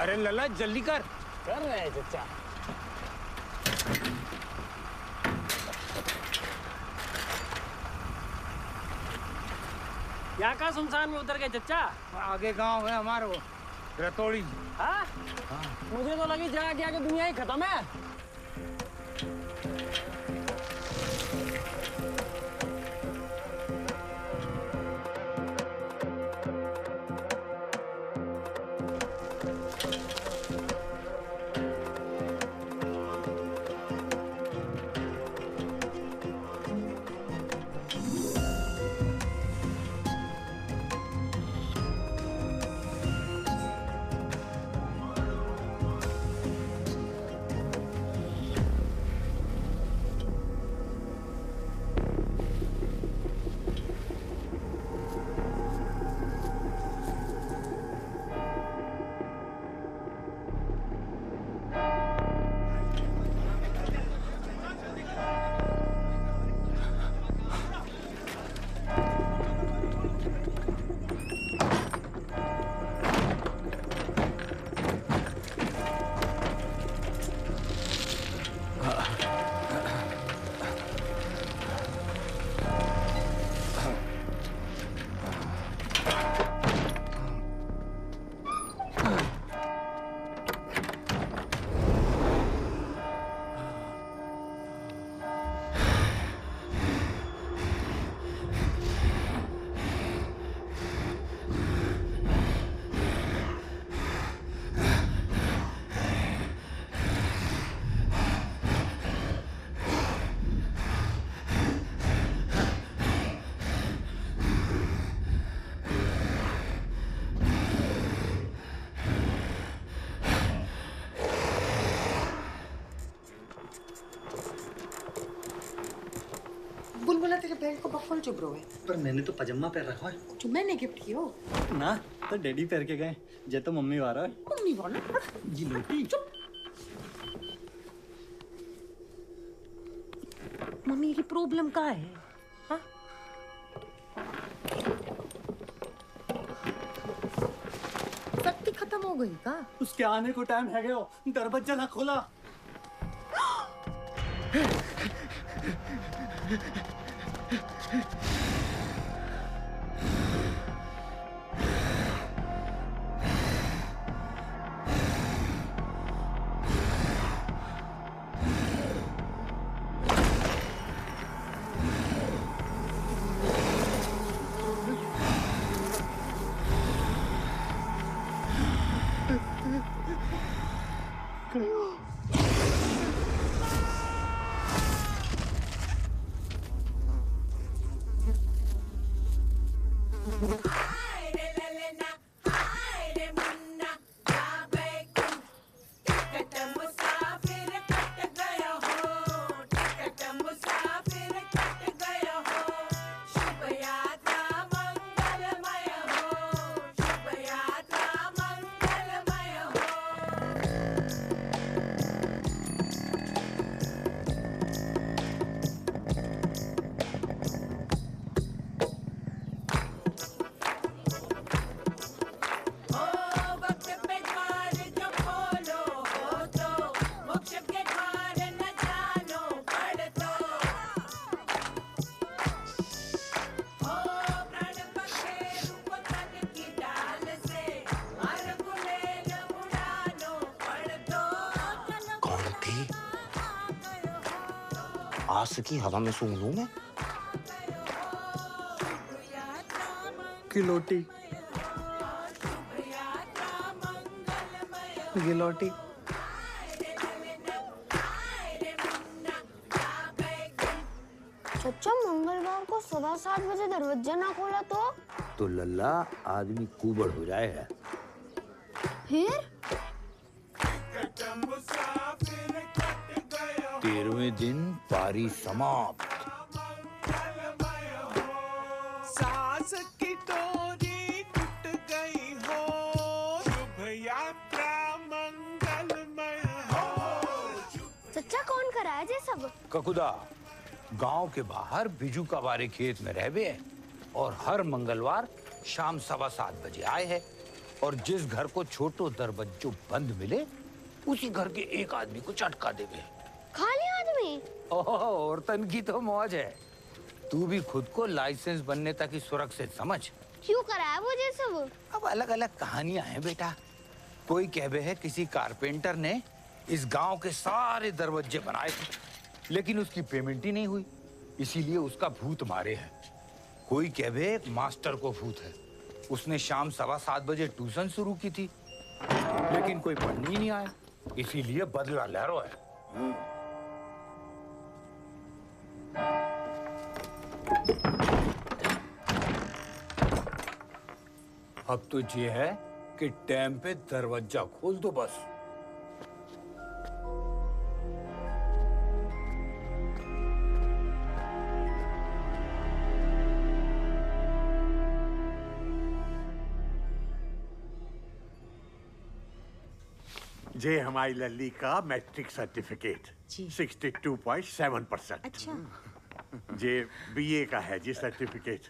अरे लल्ला जल्दी कर रहे हैं चचा। यहाँ का सुनसान में उतर गए चचा? आगे गांव है हमारा वो रतौड़ी। हाँ? मुझे तो लगी जगह क्या कि दुनिया ही खत्म है। बुलबुला तेरे बैग को बफल चुभ रहे पर मैंने तो पजामा पहन रखा है। जो मैंने गिफ्ट किया ना तो डैडी पहन के गए जे तो मम्मी वाला है। मम्मी वाला जी लोटी चुप। मम्मी की प्रॉब्लम क्या है? हाँ? शक्ति खत्म हो गई का? उसके आने को टाइम है गयो, दरवाजा ना खोला। आस की हवा में सूंघ लूं मैं। गिलोटी गिलोटी चचा मंगलवार को सुबह 7 बजे दरवाजा ना खोला तो लल्ला आदमी कुबड़ हो जाएगा। फिर 13वें दिन पारी समाप्त। सास की डोरी टूट गई हो, शुभ यात्रा मंगलमय हो। चचा कौन कराया जे सब? ककुदा गांव के बाहर बिजू का बारे खेत में रहवे है और हर मंगलवार शाम 7:15 बजे आए है। और जिस घर को छोटो दरवाजो बंद मिले उसी घर के एक आदमी को चटका देवे। खाली आदमी? ओह, औरतन की तो मौज है। तू भी खुद को लाइसेंस बनने तक ही सुरक्षित समझ। क्यों कराया वो ये सब? अब अलग अलग कहानियां हैं बेटा। कोई कहवे है किसी कारपेंटर ने इस गांव के सारे दरवाजे बनाए थे, लेकिन उसकी पेमेंट ही नहीं हुई, इसीलिए उसका भूत मारे है। कोई कहवे एक मास्टर को भूत है, उसने शाम 7:15 बजे ट्यूशन शुरू की थी, लेकिन कोई पढ़ने ही नहीं आया, इसीलिए बदला लहरो है। अब तो ये है कि टाइम पे दरवाजा खोल दो बस। जे हमारी लल्ली का मैट्रिक सर्टिफिकेट 62.7%। अच्छा। जे बीए का है जी सर्टिफिकेट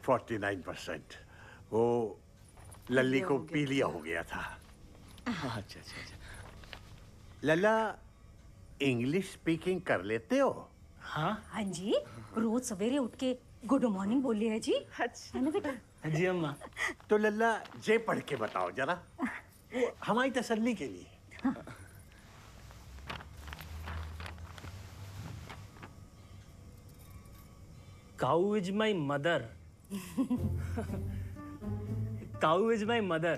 49%। वो लल्ली को पीलिया हो गया था। अच्छा। लल्ला इंग्लिश स्पीकिंग कर लेते हो? हाँ जी, रोज सवेरे उठ के गुड मॉर्निंग बोलिए है जी। अच्छा है ना बेटा? जी अम्मा। तो लल्ला जे पढ़ के बताओ जरा, वो हमारी तसल्ली के लिए। Cow is my mother. Cow is my mother.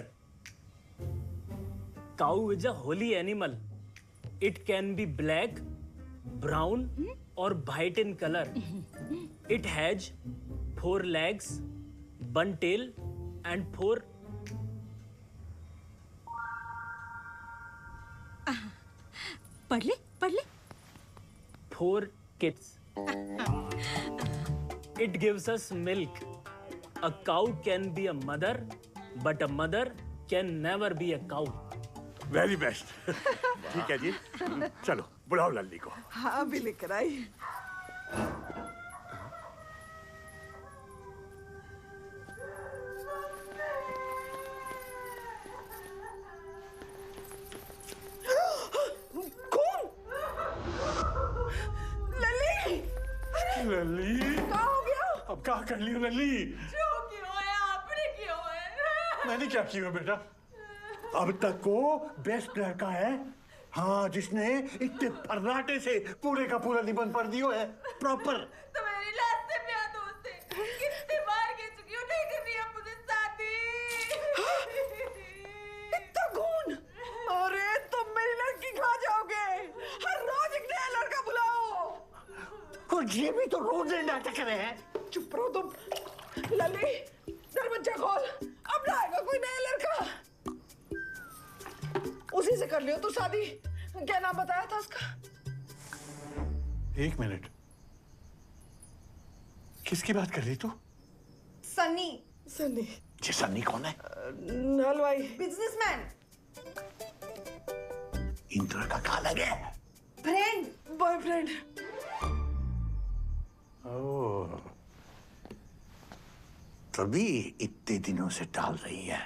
Cow is a holy animal. It can be black, brown, or white in color. It has 4 legs, 1 tail, and 4. पढ़ ले 4 kids. It gives us milk. A cow can be a mother, but a mother can never be a cow. Very best. ठीक है जी, चलो बुलाओ लल्ली को। हाँ भी लेकर आई। लल्ली क्या हो गया? अब क्या कर लियो लल्ली? जो क्यों है आपने क्यों है? मैंने क्या किया बेटा? अब तक को बेस्ट लड़का है, हाँ, जिसने इतने फर्राटे से पूरे का पूरा निबंध पढ़ दियो है प्रॉपर। तो मेरी लास्ट से प्यार दोस्त है, कितनी बार कह चुकी हूँ नहीं करनी है मुझे शादी। इतना कौन? अरे तुम मेरी लड़की खा जाओगे, हर रोज एक नया लड़का बुलाओ। और ये भी तो रोज नाटक रहे हैं। चुप रहो तुम। लली दरवाजा खोल, अब लाएगा कोई नया लड़का, उसी से कर लियो तू शादी। क्या नाम बताया था उसका? 1 मिनट, किसकी बात कर रही तू? सन्नी। सन्नी? ये सन्नी कौन है? हलवाई, बिजनेसमैन, इंद्र का क्या लगे? Friend, boyfriend. ओह, तभी इतने दिनों से टाल रही है।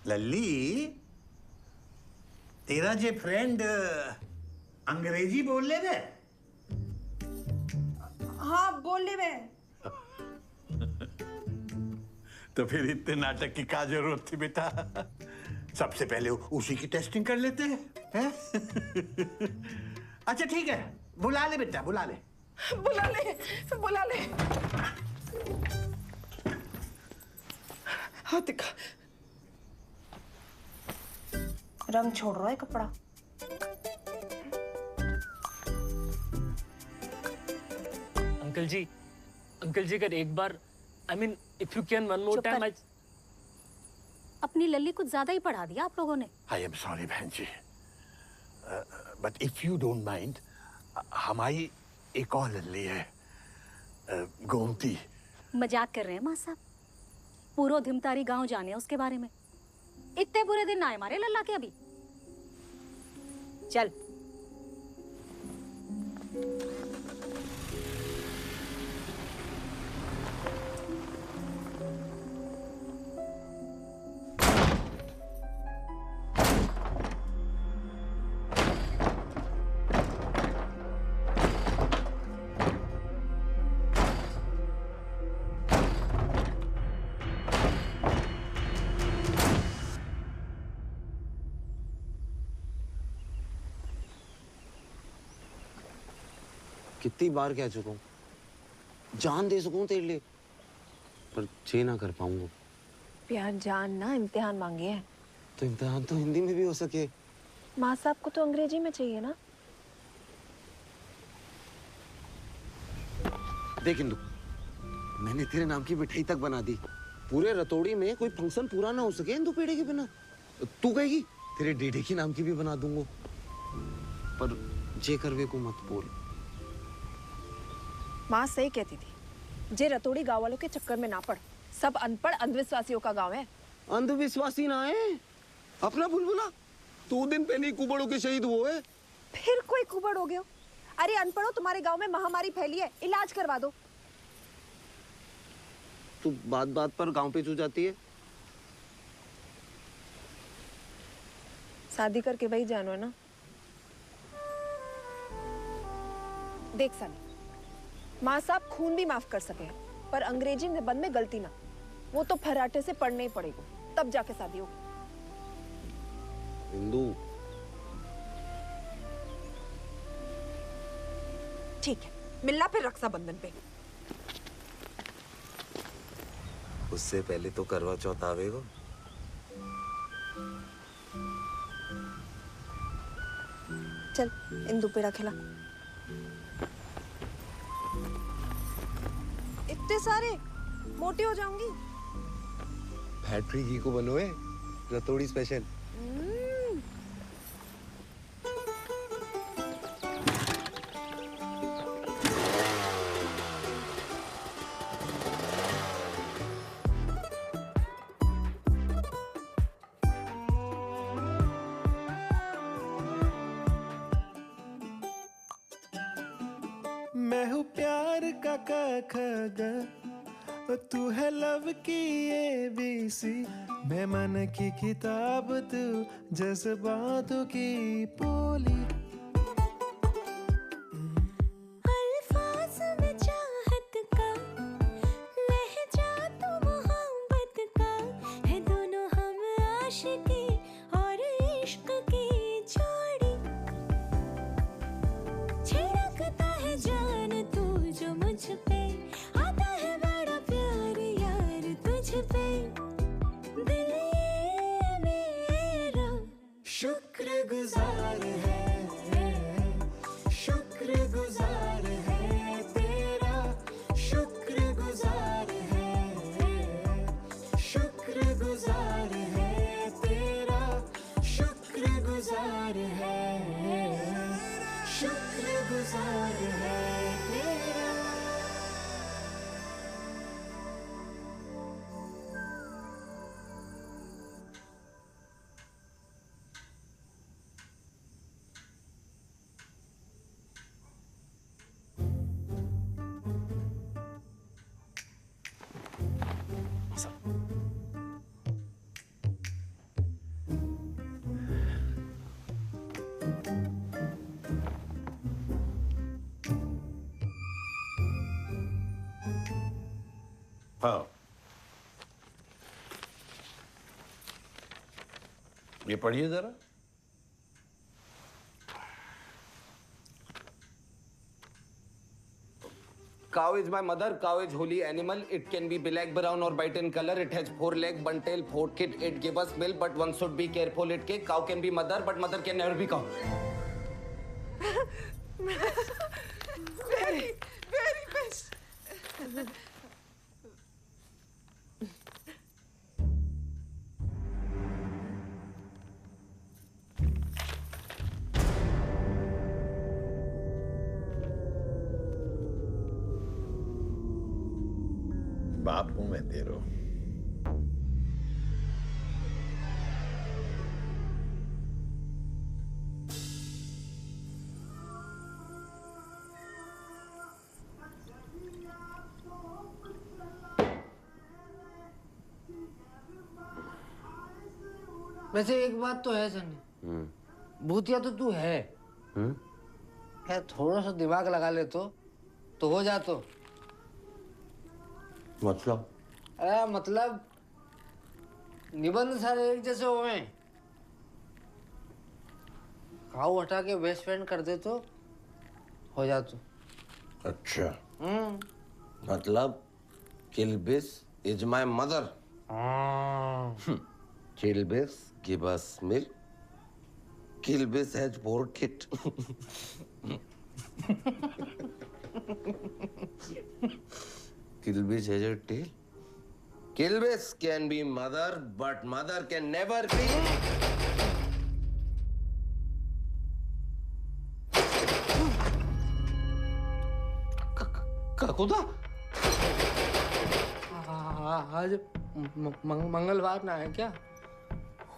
लल्ली, तेरा जे फ्रेंड अंग्रेजी बोल ले रे? हाँ बोलने में। तो फिर इतने नाटक की क्या जरूरत थी बेटा? सबसे पहले उसी की टेस्टिंग कर लेते हैं? अच्छा ठीक है, बुला ले बेटा, बुला ले। बुला ले, बुला ले। हाँ दिखा। रंग छोड़ रहा है कपड़ा। अंकल जी अगर एक बार, I mean, if you can one more time, अपनी लल्ली कुछ ज्यादा ही पढ़ा दिया आप लोगों ने। आई एम सॉरी बहन जी, but if you don't mind, हमारी एक और लल्ली है, गोमती। मजाक कर रहे हैं माँ साहब? पूरा धिमतारी गांव जाने उसके बारे में। इतने बुरे दिन ना आए हमारे लल्ला के अभी। चल कितनी बार कह चुका हूँ, जान दे सकूं तेरे लिए, पर ये ना कर पाऊंगा। प्यार जान ना इम्तिहान मांगे है। तो इम्तिहान तो हिंदी में भी हो सके। माँ साहब को तो अंग्रेजी में चाहिए ना। देख इंदु, मैंने तेरे नाम की मिठाई तक बना दी। पूरे रतौड़ी में कोई फंक्शन पूरा ना हो सके इंदु पेड़े के बिना। तू कहेगी तेरे डेडे के नाम की भी बना दूंगा, पर जे करवे को मत बोल। माँ सही कहती थी, जे रतौड़ी गांव वालों के चक्कर में ना पड़। सब अनपढ़ अंधविश्वासियों का गांव है। अंधविश्वासी ना है अपना बुलबुला, 2 दिन पहले ही कुबड़ों के शहीद हुए। फिर कोई कुबड़ हो गया। अरे अनपढ़ो, तुम्हारे गांव में महामारी फैली है, इलाज करवा दो। तू बात बात पर गांव पे चू जाती है। शादी करके वही जानो है ना। देख सनी, माँ साहब खून भी माफ कर सके, पर अंग्रेजी निबंध में गलती ना। वो तो फर्राटे से पढ़ने ही पड़ेगा, तब जाके शादी होगी। हिंदू ठीक है, मिलना फिर रक्षाबंधन पे। उससे पहले तो करवा चौथ आवेगा। चल इंदु पेड़ा खिला। इतने सारे, मोटी हो जाऊंगी। फैक्ट्री घी को बनोए रतौड़ी स्पेशल। मैं हूँ प्यार का क ख ग, तू है लव की ABC। मैं मन की किताब, तू जज्बातों की पोली। अल्फाज में चाहत का लहजा तो मोहब्बत का है, दोनों हम आशिकी और इश्क की जोड़ी। छिड़कता है जान तू जो मुझ पे, आता है बड़ा प्यार यार तुझ पे। दिल ये मेरा शुक्रगुजार है, शुक्रगुजार है तेरा, शुक्रगुजार है, शुक्रगुजार है तेरा, शुक्रगुजार है, शुक्रगुजार है तेरा। हाँ, ये पढ़िए जरा। Cow is my mother. Cow is holy animal. It can be black, brown or white in color. It has 4 legs, 1 tail, 4 teeth. It gives us milk, but one should be careful. It can cow can be mother, but mother can never be cow. very, very best. बाप हूं मैं तेरो। वैसे एक बात तो है सनी, भूतिया तो तू है। यार थोड़ा सा दिमाग लगा ले तो हो जा। तो मतलब? अरे मतलब निबंध सारे एक जैसे हुए। काऊ हटा के बेस्ट फ्रेंड कर दे तो हो जा। तो अच्छा मतलब Kilbis is my mother. Kilbis give us milk. Kilbis has 4 kid. Kilbis has a tail. Kilbis can be mother, but mother can never be. खुदा आज मंगलवार ना है क्या?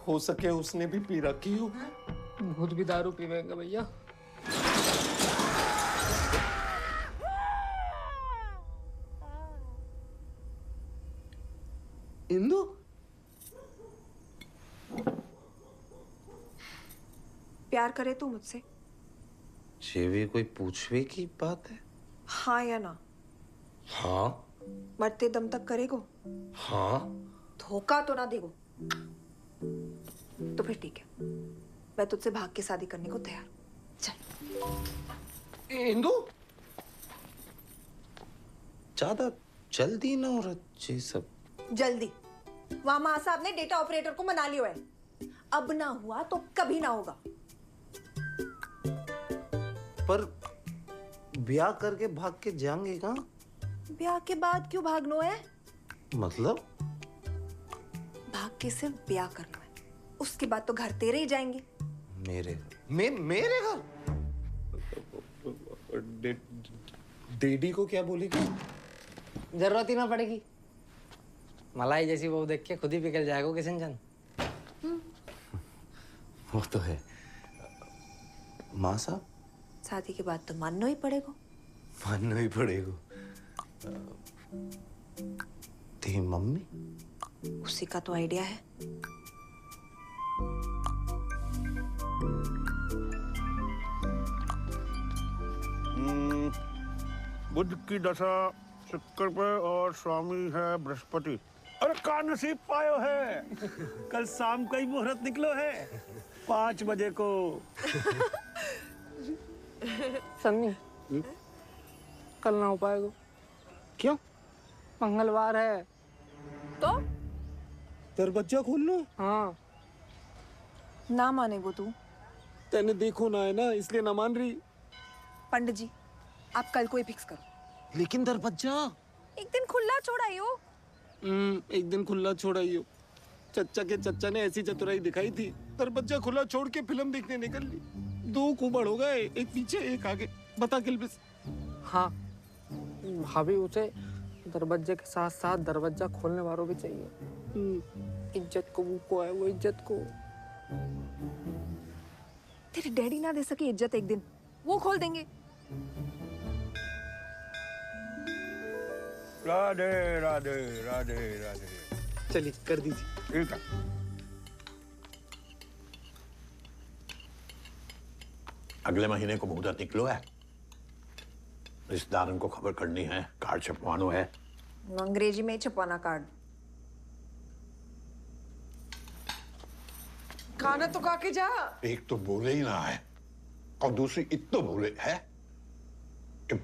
हो सके उसने भी पी रखी हो। भूत भी दारू पीवेंगे भैया। इंदु प्यार करे तू मुझसे? ये भी कोई पूछने की बात है? हाँ या ना? हाँ। मरते दम तक करेगो? हाँ। धोखा तो ना देगो? तो फिर ठीक है, मैं तुझसे भाग के शादी करने को तैयार। चल। इंदु ज्यादा जल्दी ना हो रहा ये सब। जल्दी वहां मां साहब ने डेटा ऑपरेटर को मना लियो है। अब ना हुआ तो कभी ना होगा। पर ब्याह करके भाग के जाएंगे कहाँ? ब्याह के बाद क्यों भागनो है? मतलब भाग के सिर्फ ब्याह करना है, उसके बाद तो घर तेरे ही जाएंगे। मेरे मेरे घर? डैडी को क्या बोलेगी? जरूरत ही ना पड़ेगी। मलाई जैसी बहू देख के खुद ही पिघल जाएगा किशन चंद। वो तो है। माँ साहब शादी के बाद तो मानना ही पड़ेगा। मानना ही पड़ेगा। तेरी मम्मी? उसी का तो आइडिया है। बुध की दशा शुक्र पे और स्वामी है बृहस्पति। अरे का नसीब पायो है। कल शाम का ही मुहूर्त निकलो है 5 बजे को। सन्नी कल ना हो पाएगा। क्यों? मंगलवार है। तो दरवाजा खोल लो। हाँ। ना माने वो तू? तेने देखो ना है ना, इसलिए ना मान रही। पंडित जी आप कल को ही फिक्स करो। लेकिन दरवाजा एक दिन खुला छोड़ाइयो। एक दिन खुला छोड़ाइयो। चच्चा के चच्चा ने ऐसी चतुराई दिखाई थी, दरवाजा खुला छोड़ के फिल्म देखने निकल ली। 2 कुबड़ हो गए, एक पीछे एक आगे। बता किल्बिस। हाँ भाभी उसे दरवाजे के साथ साथ दरवाजा खोलने वालों भी चाहिए। इज्जत को वो है, वो इज्जत को। तेरे डैडी ना दे सके इज्जत एक दिन, वो खोल देंगे। राधे राधे राधे राधे। चलिए कर दीजिए। ठीक है। अगले महीने को मुहूर्त निकलो है। रिश्तेदारों को खबर करनी है, कार्ड छपवानो है। अंग्रेजी में छपवाना कार्ड। खाना तो खा के जा। एक तो बोले ही ना है और दूसरी इतना बोले है कि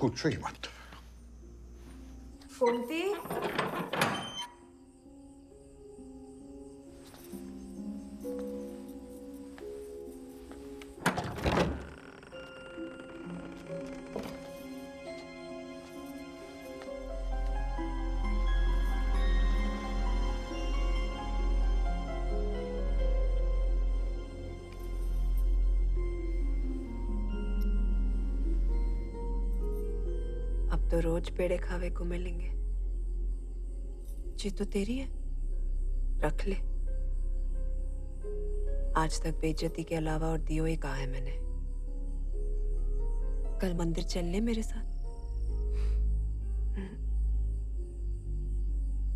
कुछ ही मत। कुंती तो रोज पेड़े खावे को मिलेंगे। जी तो तेरी है, रख ले। आज तक बेइज्जती के अलावा और दियो ही कहा है मैंने। कल मंदिर चल ले मेरे साथ।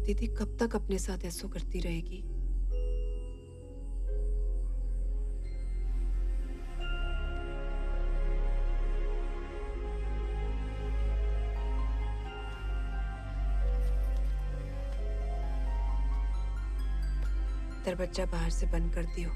दीदी कब तक अपने साथ ऐसो करती रहेगी? दरवाजा बाहर से बंद कर दियो।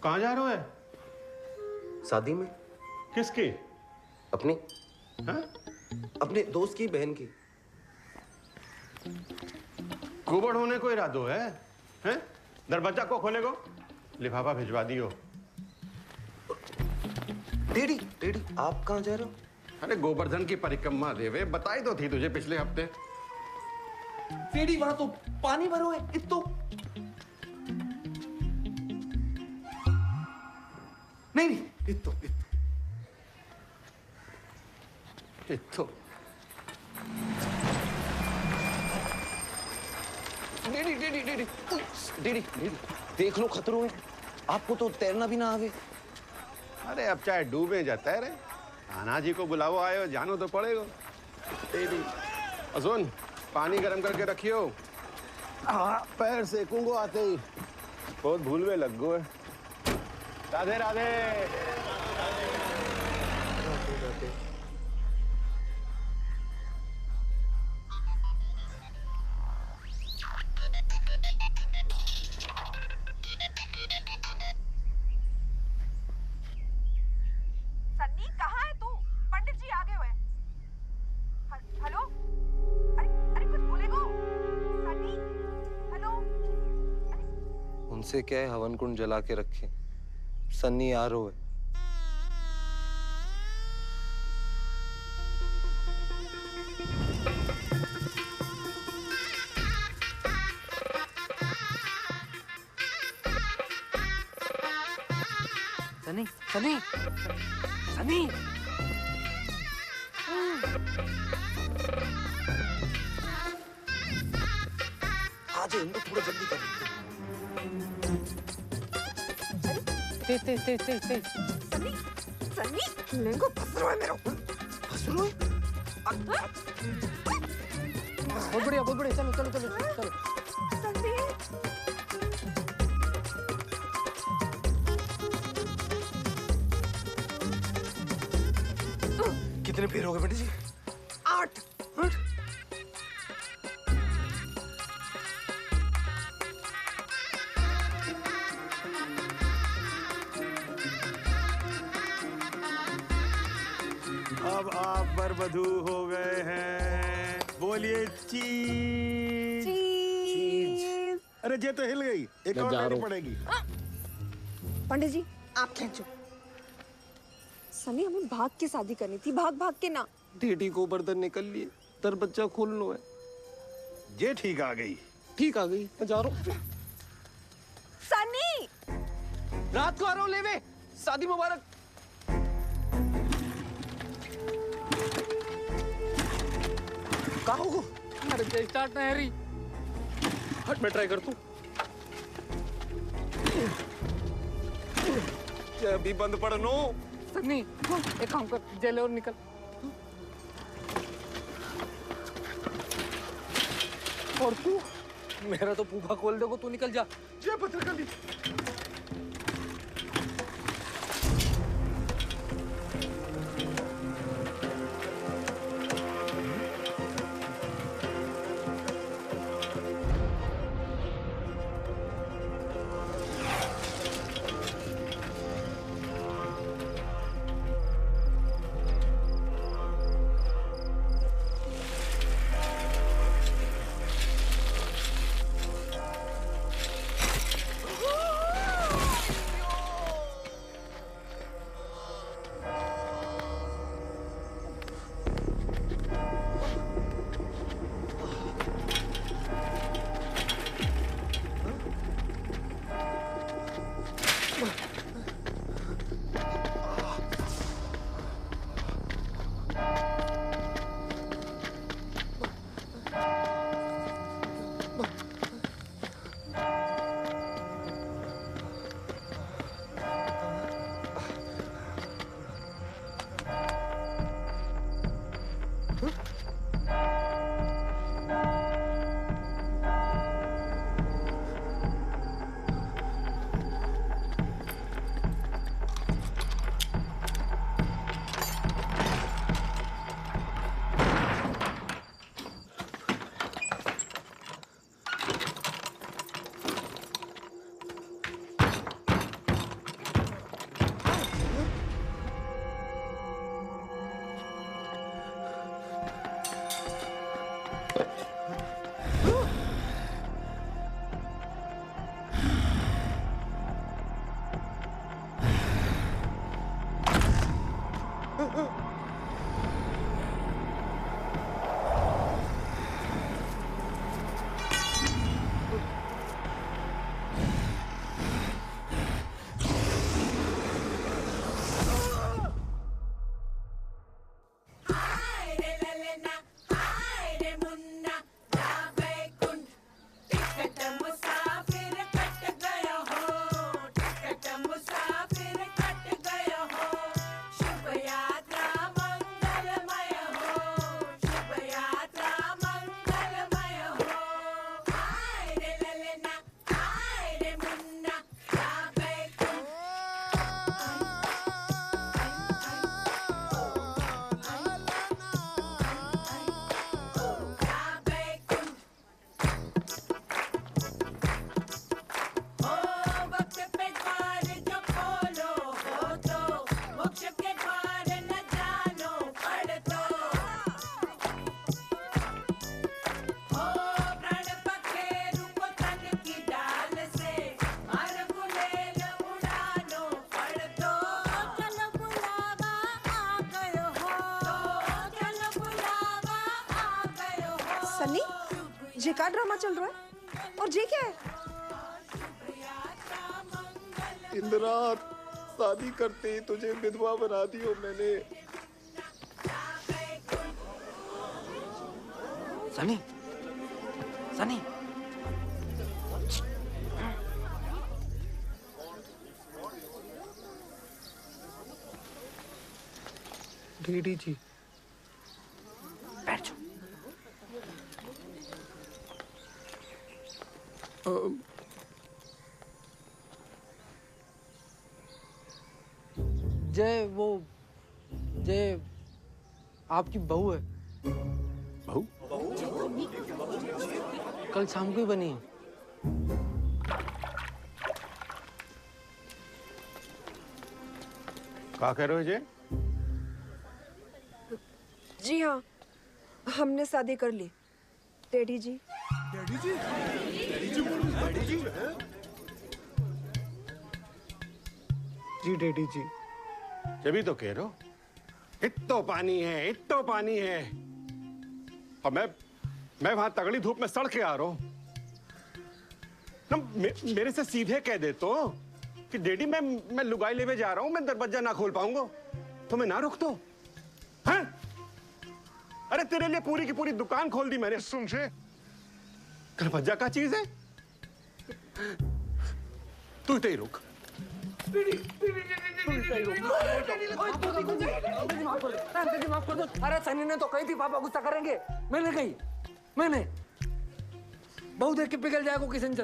कहाँ जा रहे हो? शादी में। किसकी? अपनी। हाँ? अपने दोस्त की बहन की। कुबड़ होने को इरादो है? हैं? दरवाजा को खोलेगो? लिफाफा भिजवा दियो। डैडी, डैडी, आप कहाँ जा रहे हो? अरे गोवर्धन की परिक्रमा देवे, बताई तो थी तुझे पिछले हफ्ते। डैडी, वहां तो पानी भरो है, इतो। नहीं नहीं, इतो, इतो। Daddy, daddy, daddy, daddy, daddy, देख लो खतरों है। आपको तो तैरना भी ना आवे। अरे अब चाहे डूबे जा तैरे, आना जी को बुलाओ आयो, जानो तो पड़ेगा। तेरी सुन, पानी गर्म करके रखियो। हाँ, पैर सेकूंगो आते ही। बहुत भूलवे लग गो है। राधे राधे। सन्नी, कहाँ है तू? पंडित जी आ गए हुए हैं। हेलो? अरे अरे कुछ बोलेगो? सन्नी, हेलो? उनसे क्या है, हवन कुंड जला के रखे। सन्नी आ रो है। सनी, सनी, सनी। आज इनको थोड़ा जल्दी कर। सन्नी, सन्नी, लेंगो फसरो है मेरा। फसरो है? बहुत बढ़िया, बहुत बढ़िया। चलो चलो चलो चलो। सन्नी। कितने पैर हो गए पंडित जी? 8। अब आप बरबधू हो गए हैं। बोलिए चीज। अरे ये तो हिल गई, एक और लेनी पड़ेगी। पंडित जी, आप खींचो। सनी, हमें भाग के शादी करनी थी, भाग भाग के ना। डैडी को बर्तन निकल लिए, दरवाजा खोलना है। ये ठीक आ गई। ठीक आ गई, मैं जा रहा हूँ। सनी! रात को आ रहा हूँ लेवे। शादी मुबारक। कहाँ हो? अरे स्टार्ट ना हैरी। हट, मैं ट्राई कर तू। ये अभी बंद पड़नो। सन्नी, एक काम कर, जेल और निकल। और तू? मेरा तो फूफा खोल देगो, तू निकल जा। जय भद्रकाली। सन्नी, ये क्या ड्रामा चल रहा है? और ये क्या है? इंदिरा, शादी करते ही तुझे विधवा बना दियो मैंने। सनी, सनी, डीडी जी, बैठ जाओ। जय आपकी बहू है। बहू? कल शाम को ही बनी है। क्या कह रहे हो जय? जी हाँ, हमने शादी कर ली। डैडी जी। डैडी जी? डैडी जी बोलो, डैडी जी? जी डैडी जी। जब तो कह रहे हो, इत्तो पानी है, इत्तो पानी है, और मैं वहां तगड़ी धूप में सड़ के आ रहा हूं ना। मेरे से सीधे कह दे तो कि डैडी मैं लुगाई लेवे जा रहा हूं, मैं दरवाजा ना खोल पाऊंगा तो मैं ना रुक तो हैं? अरे तेरे लिए पूरी की पूरी दुकान खोल दी मैंने। सुन से दरवाजा का चीज है, तू इतने ही रुक। माफ कर दो। अरे सनी ने तो कही थी पापा गुस्सा करेंगे। मैंने कही, मैंने बहुत देख के पिघल जाएगा किशन।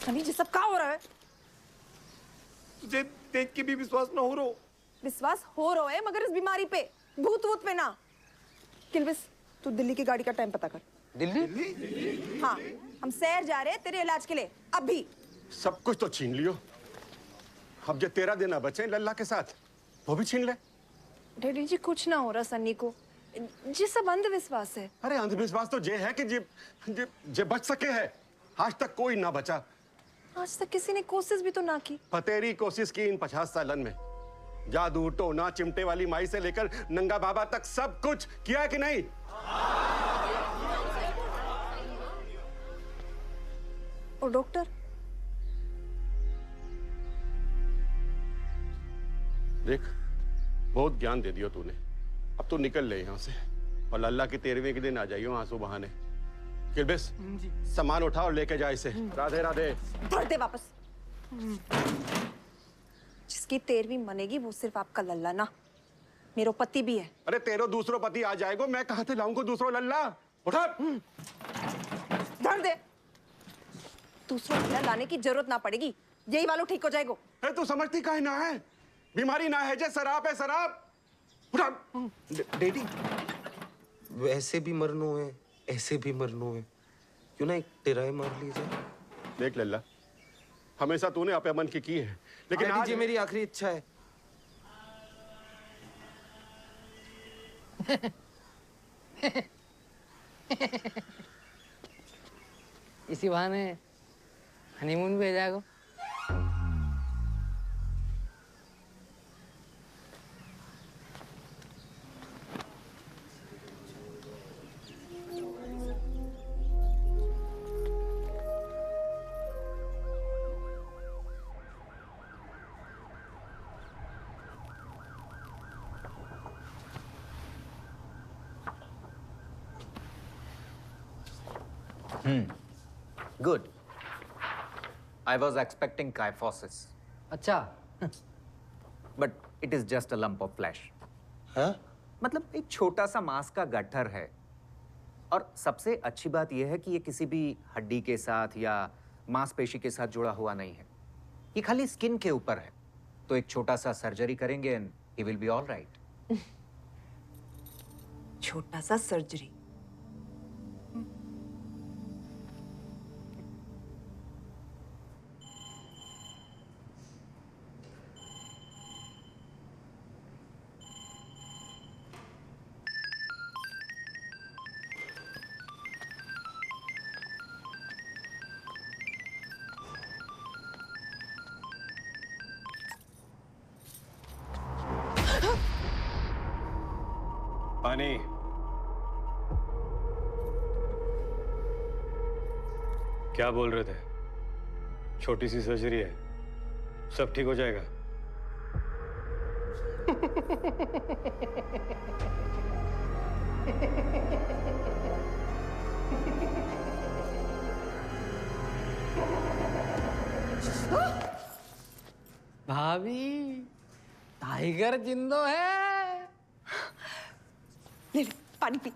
सनी जी, सब क्या हो रहा है? तुझे देख के भी विश्वास ना हो रहा। विश्वास हो रहा है मगर इस बीमारी पे, भूत वूत पे ना। किल्बिस, तू दिल्ली की गाड़ी का टाइम पता कर। दिल्ली? हाँ, हम शहर जा रहे हैं तेरे इलाज के लिए अभी। सब कुछ तो छीन लियो, अब जो 13 दिन बचे लल्ला के साथ वो भी छीन ले। डैडी जी, कुछ ना हो रहा सन्नी को, ये सब अंधविश्वास है। अरे अंधविश्वास तो ये है कि जे बच सके है, आज तक कोई ना बचा। आज तक किसी ने कोशिश भी तो ना की। फतेरी कोशिश की इन 50 सालन में। जादू टोना चिमटे वाली माई से लेकर नंगा बाबा तक सब कुछ किया है कि नहीं? और डॉक्टर? देख, बहुत ज्ञान दे दियो तूने, अब तो निकल ले यहाँ से और लल्ला की 13वें के दिन आ जाइयो आंसू बहाने। किल्बिस, सामान उठा और लेके जा इसे। राधे राधे। भर दे वापस। जिसकी 13वीं मनेगी वो सिर्फ आपका लल्ला ना, मेरा पति भी है। अरे तेरो दूसरो पति आ जाएगा, मैं कहाँ से लाऊंगा दूसरो लल्ला? उठा। धर दे। दूसरा लल्ला लाने की जरूरत ना पड़ेगी, यही वालों ठीक हो जाएगा। अरे तू समझती काहे ना है? बीमारी ना है जे शराब है शराब। उठा। डैडी, वैसे भी मरनो है, ऐसे भी मरनो है, क्यों ना एक टेराए मार लीजिए। देख लल्ला, हमेशा तूने अपने मन की है, लेकिन आज मेरी आखिरी इच्छा है। इसी बहाने हनीमून भी हो जाएगा। Good. I was expecting kyphosis. अच्छा। But it is just a lump of flesh. हाँ? मतलब एक छोटा सा मांस का गट्ठर है। और सबसे अच्छी बात यह है कि ये किसी भी हड्डी के साथ या मांसपेशी के साथ जुड़ा हुआ नहीं है। ये खाली स्किन के ऊपर है। तो एक छोटा सा सर्जरी करेंगे and he will be all right. छोटा सा सर्जरी। पानी। क्या बोल रहे थे? छोटी सी सर्जरी है, सब ठीक हो जाएगा। भाभी, टाइगर जिंदो है। ले ले, पानी पी।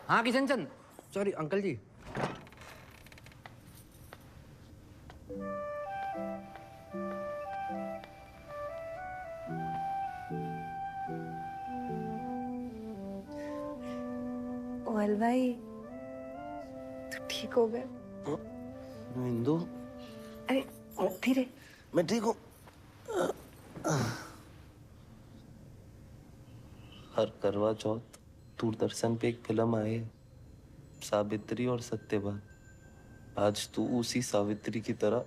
हाँ किशन चंद, सॉरी अंकल जी। ओहल भाई, तू ठीक हो गया? इंदु, अरे धीरे। मैं ठीक हूँ। हर करवा चौथ दूरदर्शन पे एक फिल्म आई है, सावित्री और सत्यवान। आज तू उसी सावित्री की तरह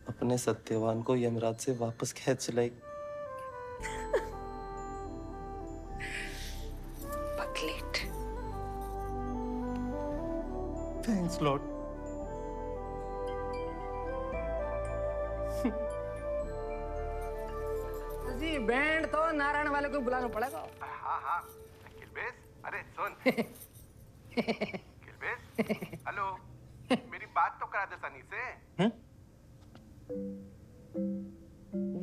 अपने सत्यवान को यमराज से वापस खींच लाई। बकलेट। Thanks lord. जी बैंड तो नारायण वाले को बुलाना पड़ेगा। हाँ हाँ किलबेस, अरे सुन किलबेस, हेलो, मेरी बात तो करा दे सनी से।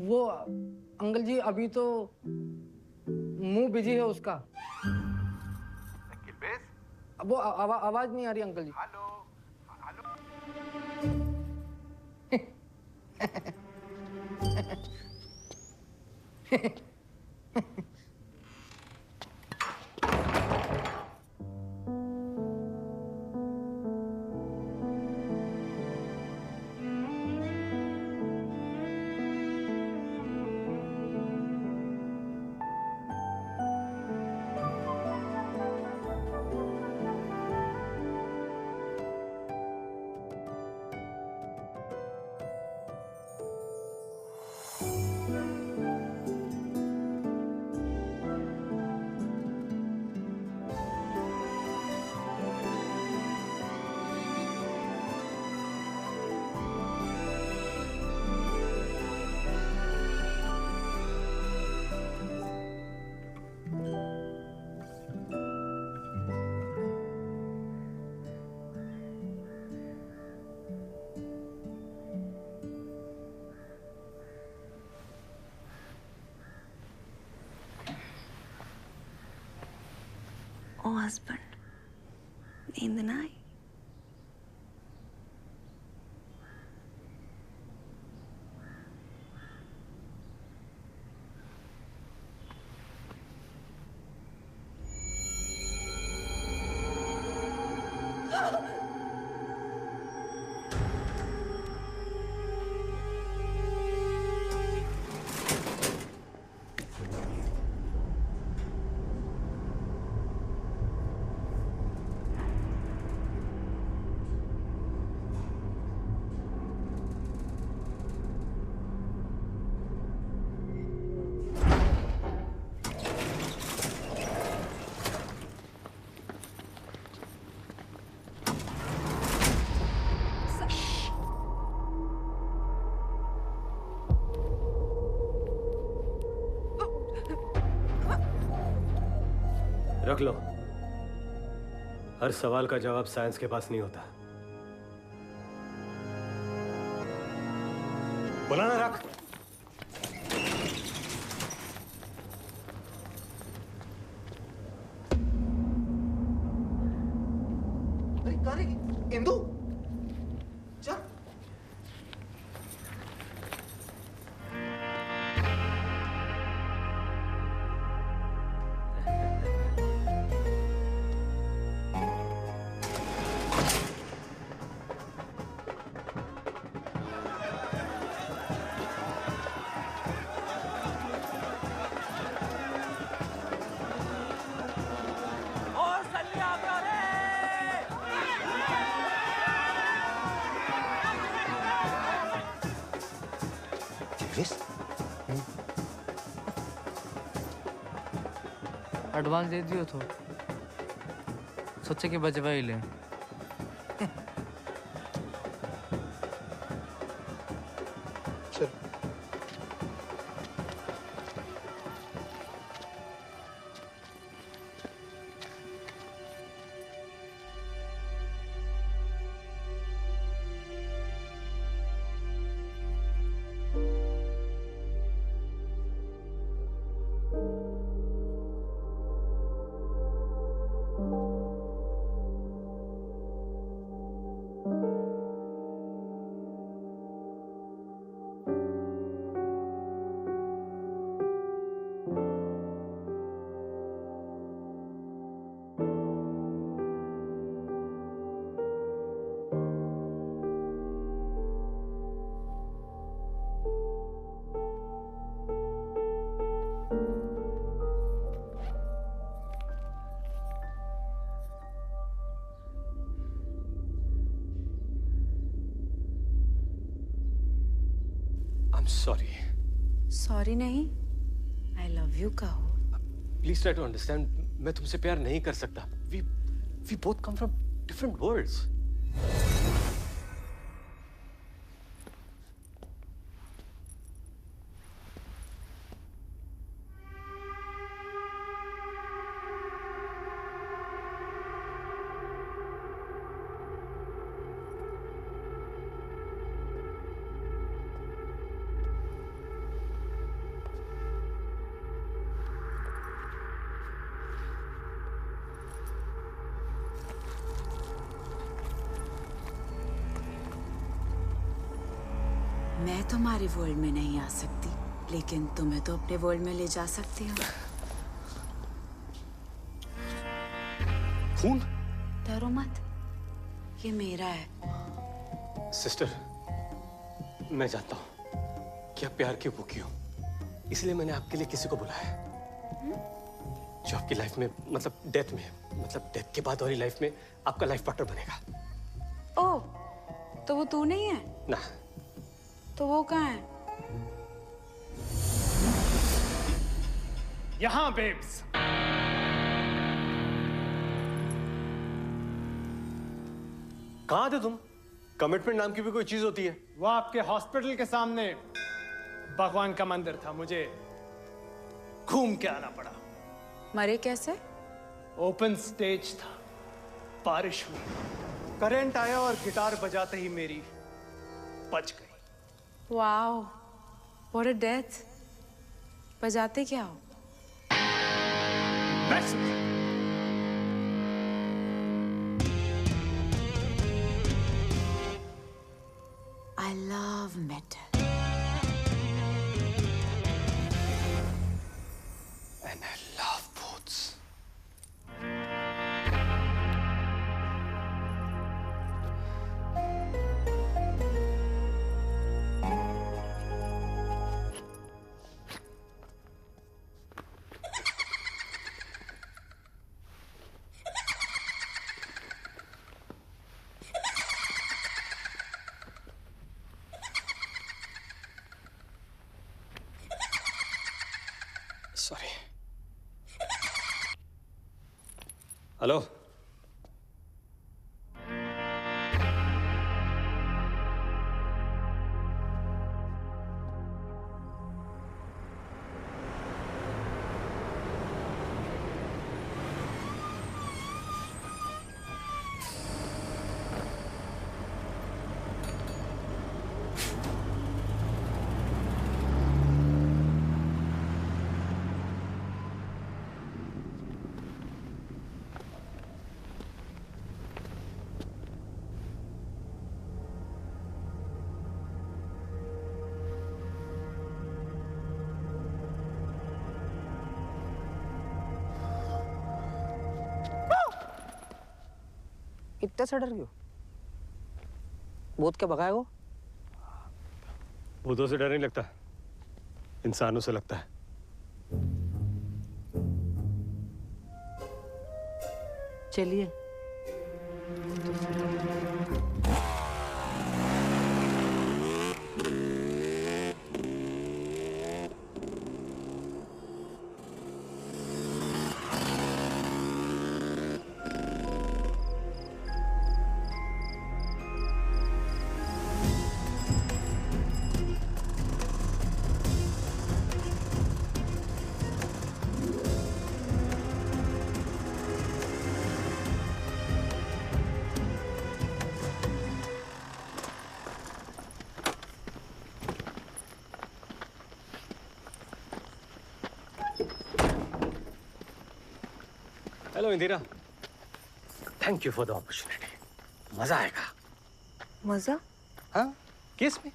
वो अंकल जी अभी तो मुंह बिजी है उसका। किलबेस, वो आवाज नहीं आ रही अंकल जी। Hello hello. ओ हस्बैंड, नींद ना आई? रख लो। हर सवाल का जवाब साइंस के पास नहीं होता। बोला ना, रख। अरे इंदु, चल। एडवांस दे दियो तो सोचे कि बचवा ही ले। चल। सॉरी। सॉरी नहीं, आई लव यू कहो। Please try to understand. मैं तुमसे प्यार नहीं कर सकता। We both come from different worlds. मैं तुम्हारे वर्ल्ड में नहीं आ सकती, लेकिन तुम्हें तो अपने वर्ल्ड में ले जा सकती हूँ। खून? डरो मत, ये मेरा है। सिस्टर, मैं जानता हूँ कि आप प्यार की भूखी हो, इसलिए मैंने आपके लिए किसी को बुलाया है जो आपकी लाइफ में, मतलब डेथ में, मतलब डेथ के बाद वाली लाइफ में आपका लाइफ पार्टनर बनेगा। ओह, तो वो तू नहीं है? ना। तो वो कहाँ है? यहाँ बेब्स। कहाँ थे तुम? कमिटमेंट नाम की भी कोई चीज होती है? वो आपके हॉस्पिटल के सामने भगवान का मंदिर था, मुझे घूम के आना पड़ा। मरे कैसे? ओपन स्टेज था, बारिश हुई, करंट आया और गिटार बजाते ही मेरी बच गई। Wow, what a death. बजाते क्या हो? I love metal. And I love boats. Sorry. Hello, इतने से डर क्यों? भूत के भगाए वो? भूतों से डर नहीं लगता, इंसानों से लगता है। चलिए। Hello Indira, thank you for the opportunity. मजा आएगा। मजा? हाँ, केस में।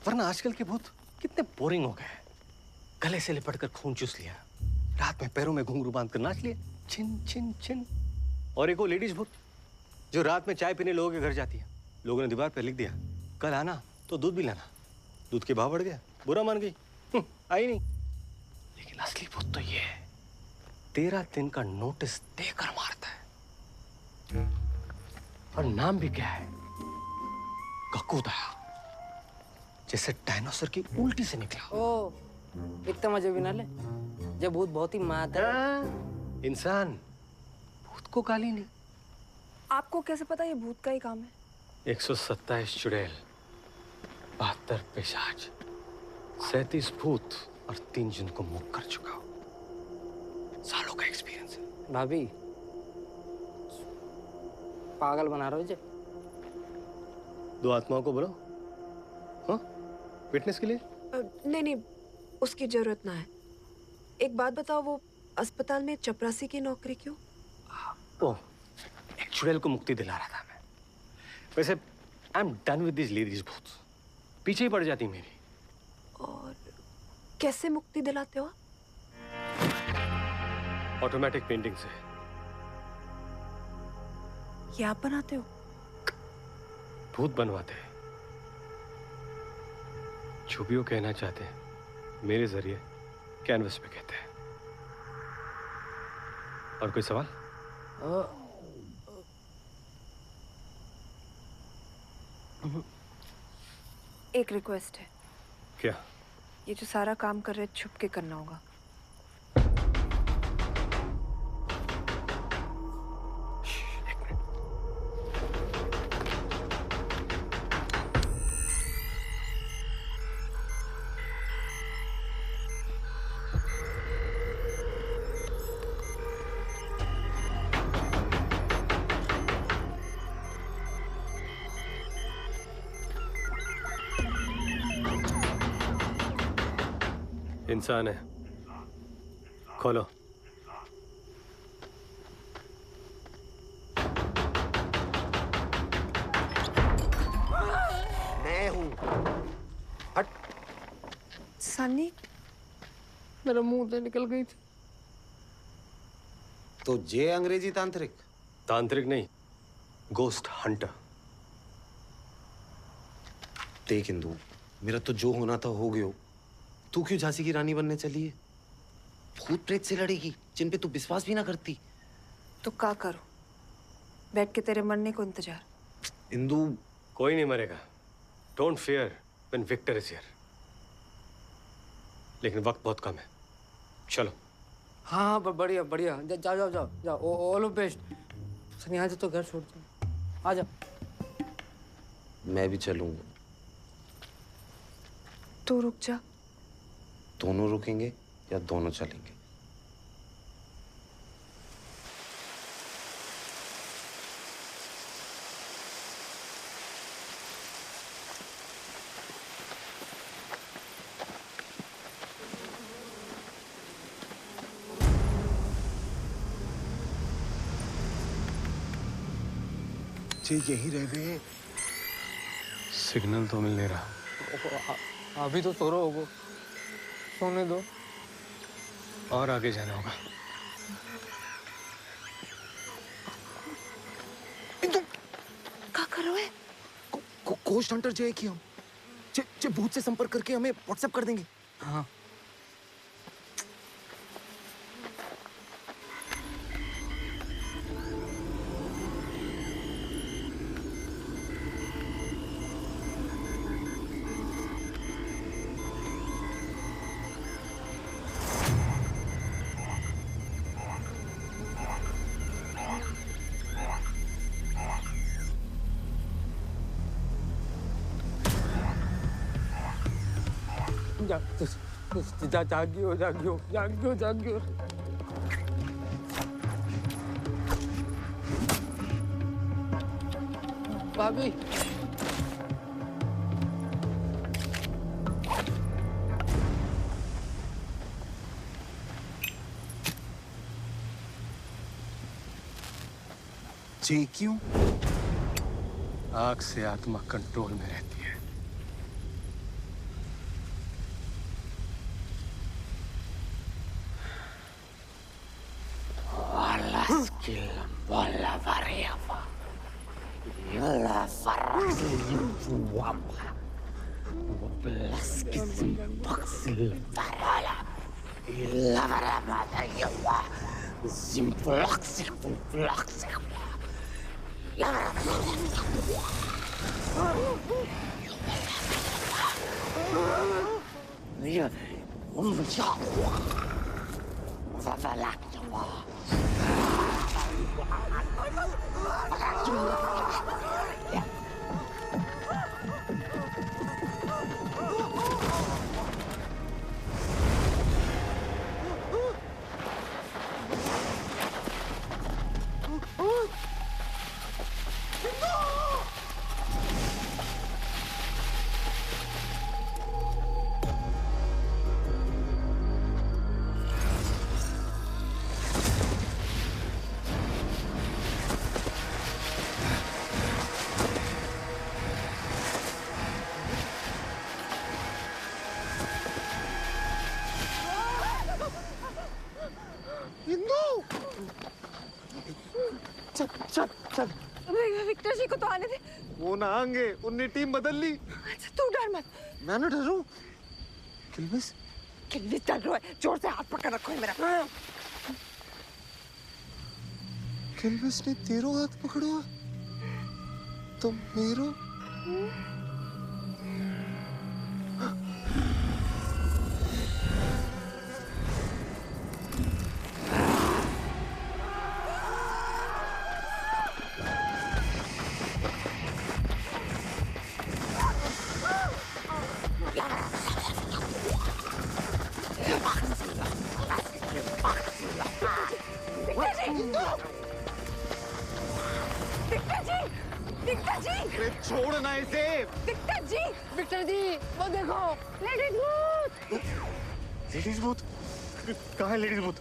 वरना आजकल के भूत कितने बोरिंग हो गए। गले से लिपट कर खून चूस लिया, रात में पैरों में घुंघरू बांध कर नाच लिए, छिन छिन छिन। और एक वो लेडीज भूत जो रात में चाय पीने लोगों के घर जाती है। लोगों ने दीवार पर लिख दिया, कल आना तो दूध भी लाना। दूध के भाव बढ़ गया, बुरा मान गई, आई नहीं। लेकिन असली भूत तो ये है, 13 दिन का नोटिस देकर मारता है। और नाम भी क्या है? ककूदा, जैसे डायनासोर की उल्टी से निकला। ओ, इतना मजे भी ना ले, जब भूत बहुत ही माता है। इंसान भूत को गाली नहीं। आपको कैसे पता ये भूत का ही काम है? 127 चुड़ैल, 72 पिशाच, 37 भूत और 3 जिन को मुक्त कर चुका हूं। सालों का एक्सपीरियंस है। भाभी, पागल बना रहे हो जे? 2 आत्माओं को बुलाओ, हाँ, विटनेस के लिए। नहीं नहीं, उसकी जरूरत ना है। एक बात बताओ, वो अस्पताल में चपरासी की नौकरी क्यों? ओह, एक चुड़ैल को मुक्ति दिला रहा था मैं। वैसे I am done with this ladies भूत, पीछे ही पड़ जाती मेरी। और कैसे मुक्ति दिलाते हो? ऑटोमेटिक पेंटिंग से। ये आप बनाते हो? भूत बनवाते हैं। जो भी वो कहना चाहते हैं मेरे जरिए कैनवस पे कहते हैं। और कोई सवाल? एक रिक्वेस्ट है। क्या? ये जो सारा काम कर रहे छुप के करना होगा। इंसान है, खोलो। मैं हूं। हट। सनी, मेरे मुंह से निकल गई थी। तो जे अंग्रेजी तांत्रिक? तांत्रिक नहीं, गोस्ट हंटर। देख इंदु, मेरा तो जो होना था हो गयो। तू क्यों झांसी की रानी बनने चली है? भूत प्रेत से लड़ेगी जिन पे तू विश्वास भी ना करती। तो क्या करो? बैठ के तेरे मरने को इंतजार। इंदु, कोई नहीं मरेगा। Don't fear when Victor is here. लेकिन वक्त बहुत कम है, चलो। हाँ, बढ़िया बढ़िया, जाओ जाओ जाओ जाओ। All of best. सनी, आज तो घर छोड़ दो, आ जाओ। मैं भी चलूंगा। तू रुक जा। दोनों रुकेंगे या दोनों चलेंगे? यही रह गए। सिग्नल तो मिल नहीं रहा। अभी तो सो रहे होगो, सोने दो। और आगे जाना होगा। क्या कर रहे हो? कोस्ट हंटर जो है कि हम जे भूत से संपर्क करके हमें व्हाट्सएप कर देंगे। हाँ जागियो जागियो जागियो जागियो। भाभी जी क्यों? आग से आत्मा कंट्रोल में रहती है। विक्टर जी को तो आने दे। वो ना आएंगे, उनने टीम बदल ली। अच्छा तू डर मत। मैं ना डरूं। किल्विस किल्विस डर रहा है, जोर से हाथ पकड़ रखो है मेरा। किल्विस ने तेरो हाथ पकड़ो तो मेरो छोड़ना इसे। विक्टर जी वो देखो लेडीज भूत। लेडीज भूत कहाँ है? लेडीज भूत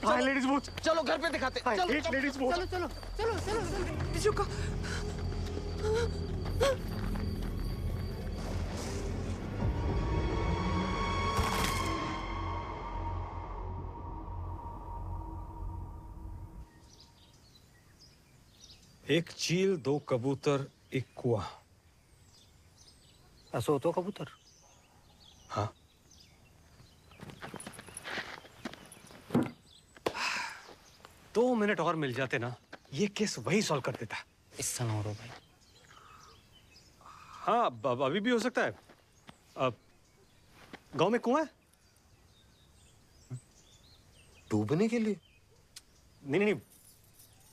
कहाँ है? लेडीज भूत चलो घर पे दिखाते। चलो लेडीज भूत। चलो चलो चलो चलो टिश्यू का। एक चील, दो कबूतर, एक कुआं। असं होतो कबूतर? हाँ। 2 मिनट और मिल जाते ना, ये केस वही सॉल्व कर देता। इससे ना हो रहा भाई। हाँ अभी भी हो सकता है। अब गांव में कुआं है डूबने के लिए? नहीं नहीं,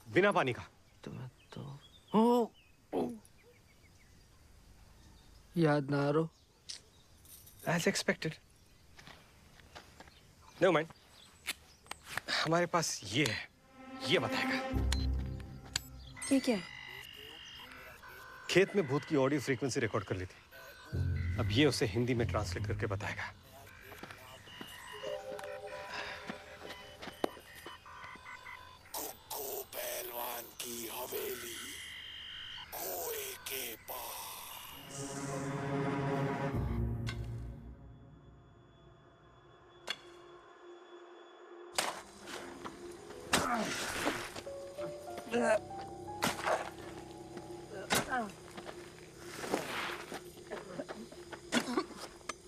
बिना पानी का। याद ना आ रो। As expected. Never mind. हमारे पास ये है, ये बताएगा। ये क्या है? खेत में भूत की ऑडियो फ्रीक्वेंसी रिकॉर्ड कर ली थी। अब ये उसे हिंदी में ट्रांसलेट करके बताएगा। पहलवान की हवेली कुएं के पास।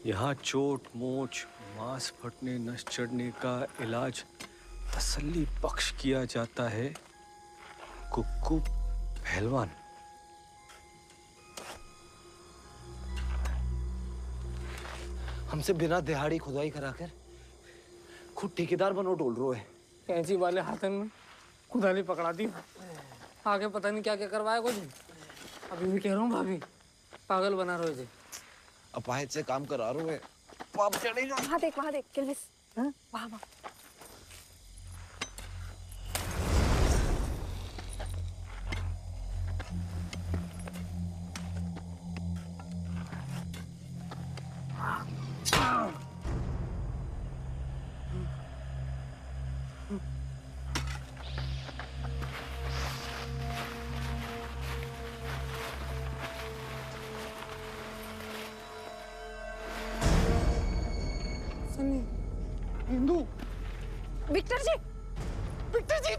यहाँ चोट मोच मांस फटने नस चढ़ने का इलाज तसल्ली बख्श किया जाता है। कुक्कू पहलवान। हमसे बिना दिहाड़ी खुदाई कराकर खुद ठेकेदार बनो डोल रो है। कैंची वाले हाथन में खुदाली पकड़ा दी, आगे पता नहीं क्या क्या करवाया कुछ। अभी भी कह रहा हूँ भाभी पागल बना रहे थे। अपाहिज से काम करा रहे है, पाप चढ़ेगा। वहाँ देख किल्विस, वहाँ वहाँ। हिंदू। विक्टर जी, विक्टर जी।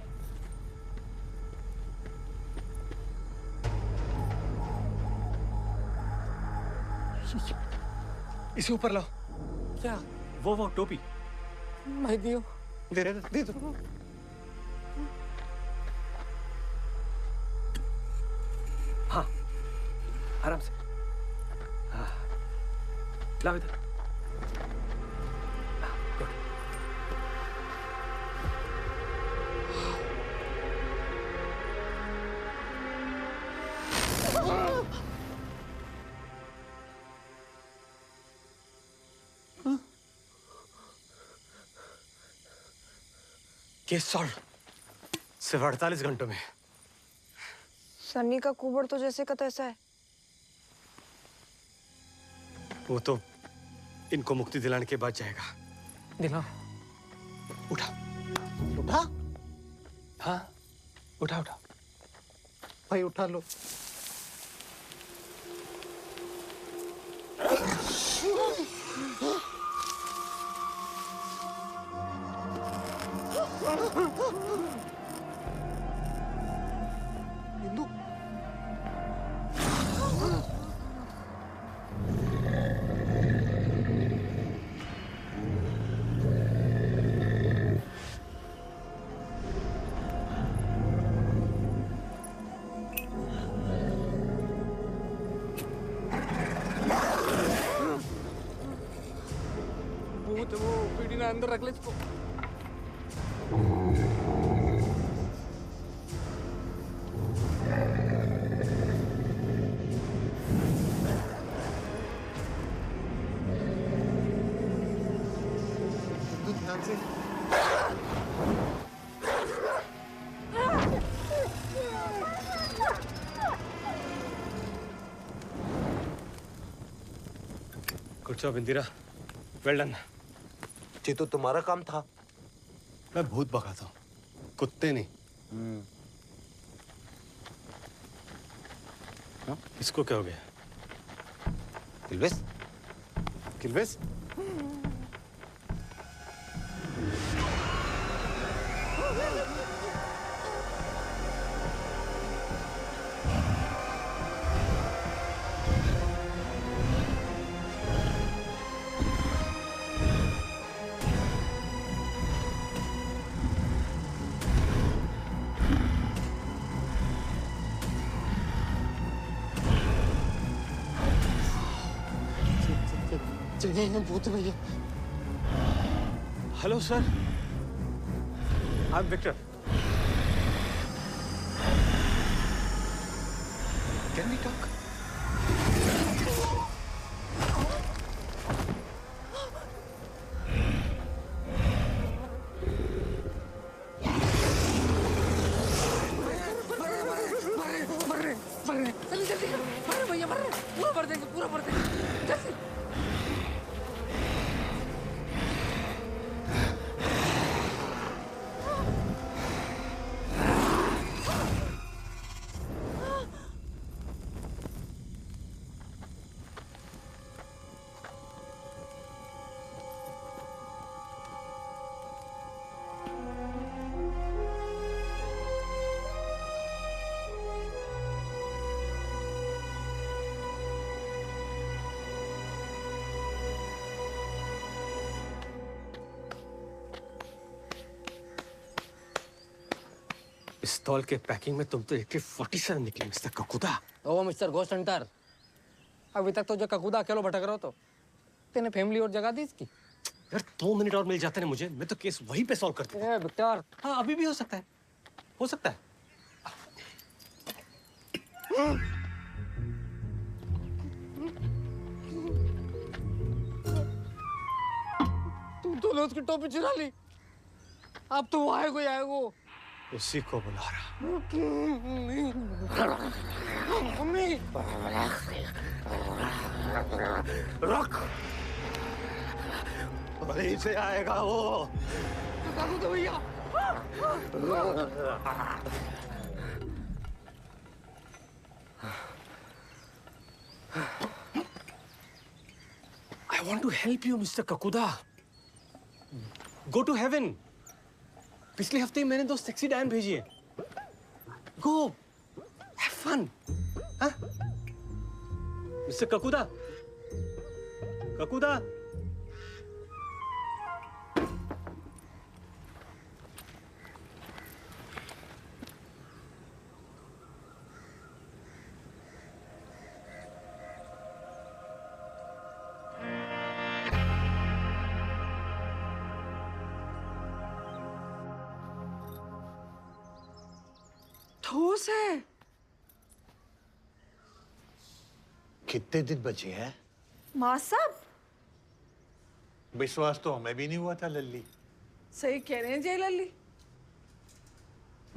इसे ऊपर लाओ। क्या? वो टोपी। भाई दियो। दे दो। हाँ, आराम से। हाँ, लाओ इधर। केस सॉल्व सिर्फ 48 घंटों में। सन्नी का कुबड़ तो जैसे का तैसा है। वो तो इनको मुक्ति दिलाने के बाद जाएगा। दिला। उठा। उठा? हाँ, उठा। भाई उठा लो। हिंदू। वो पीढ़ी ना अंदर रख ले इसको। ध्यान से। Good job Indira, well done. ये तो तुम्हारा काम था। मैं भूत भगाता हूँ, कुत्ते नहीं। इसको क्या हो गया? किल्विस? किल्विस? भूत भैया। Hello sir, I am Victor. Can we talk? जल्दी भैया, पूरा भर देंगे, पूरा भर देंगे जल्दी। पिस्तौल के पैकिंग में तुम तो AK-47 निकले मिस्टर ककुदा। ओ मिस्टर गोस्ट हंटर, अभी तक तो जो ककूदा अकेलो भटक रहा हो तो तेने फैमिली और जगह दी इसकी। यार 2 मिनट और मिल जाते ना मुझे, मैं तो केस वहीं पे सॉल्व करता हूँ। विक्टर, हाँ अभी भी हो सकता है, हो सकता है। तूने उसकी टोपी चुरा ली, अब तो वो आएगा ही आएगा। उसी को बुला रहा। मम्मी रख, वहीं से आएगा वो। तो भैया I want to help you, Mr. Kakuda. Go to heaven. पिछले हफ्ते ही मैंने 2 सेक्सी डायन भेजी है। Go, have fun. हाँ? Mr. Kakuda. Kakuda. ठोस है। कितने दिन बचे हैं? माँ साहब, विश्वास तो हमें भी नहीं हुआ था लल्ली। सही कह रहे हैं जय लल्ली।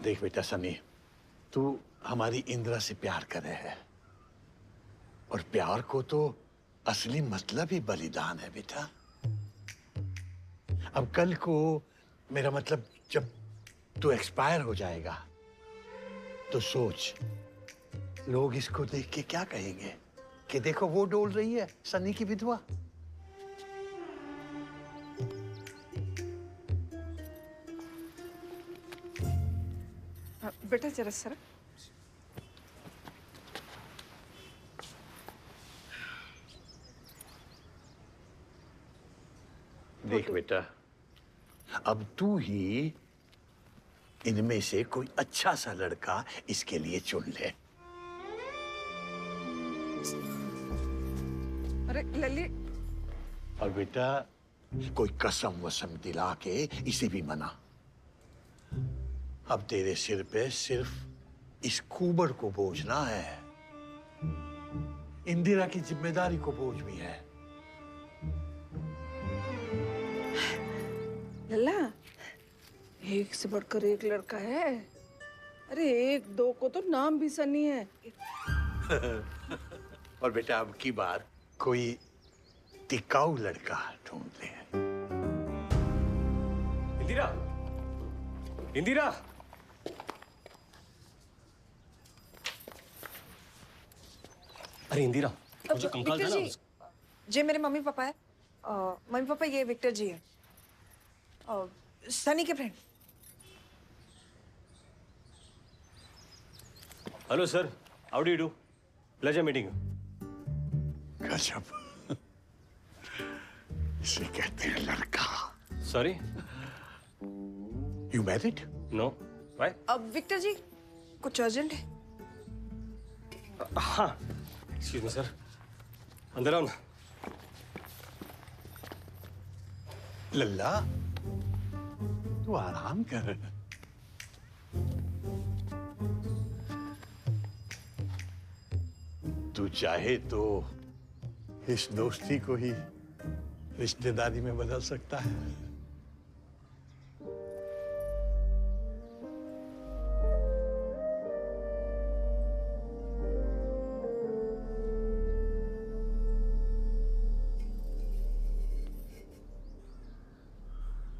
देख बेटा सनी, तू हमारी इंदिरा से प्यार कर रहे है और प्यार को तो असली मतलब ही बलिदान है बेटा। अब कल को मेरा मतलब जब तू एक्सपायर हो जाएगा तो सोच, लोग इसको देख के क्या कहेंगे कि देखो वो डोल रही है सनी की विधवा। बेटा जरा सर। देख बेटा, अब तू ही इनमें से कोई अच्छा सा लड़का इसके लिए चुन ले। अरे लल्ली, और बेटा कोई कसम वसम दिला के इसे भी मना। अब तेरे सिर पे सिर्फ इस कुबड़ को बोझना है, इंदिरा की जिम्मेदारी को बोझ भी है। लल्ला, एक से बढ़कर एक लड़का है। अरे 1-2 को तो नाम भी सनी है। और बेटा अब की बार कोई टिकाऊ लड़का ढूंढ ले। इंदिरा, इंदिरा। अरे इंदिरा, मुझे कंकाल विक्टर था ना। जी, ये मेरे मम्मी पापा है। मम्मी पापा ये विक्टर जी है, सनी के friend. Hello sir, how do you do? Pleasure meeting. गजब, इसे कहते हैं लड़का। Sorry, you married? No, why? अब विक्टर जी कुछ अर्जेंट है? हाँ, एक्सक्यूज मी सर, अंदर आओ ना। लल्ला, तू आराम कर। तू चाहे तो इस दोस्ती को ही रिश्तेदारी में बदल सकता है।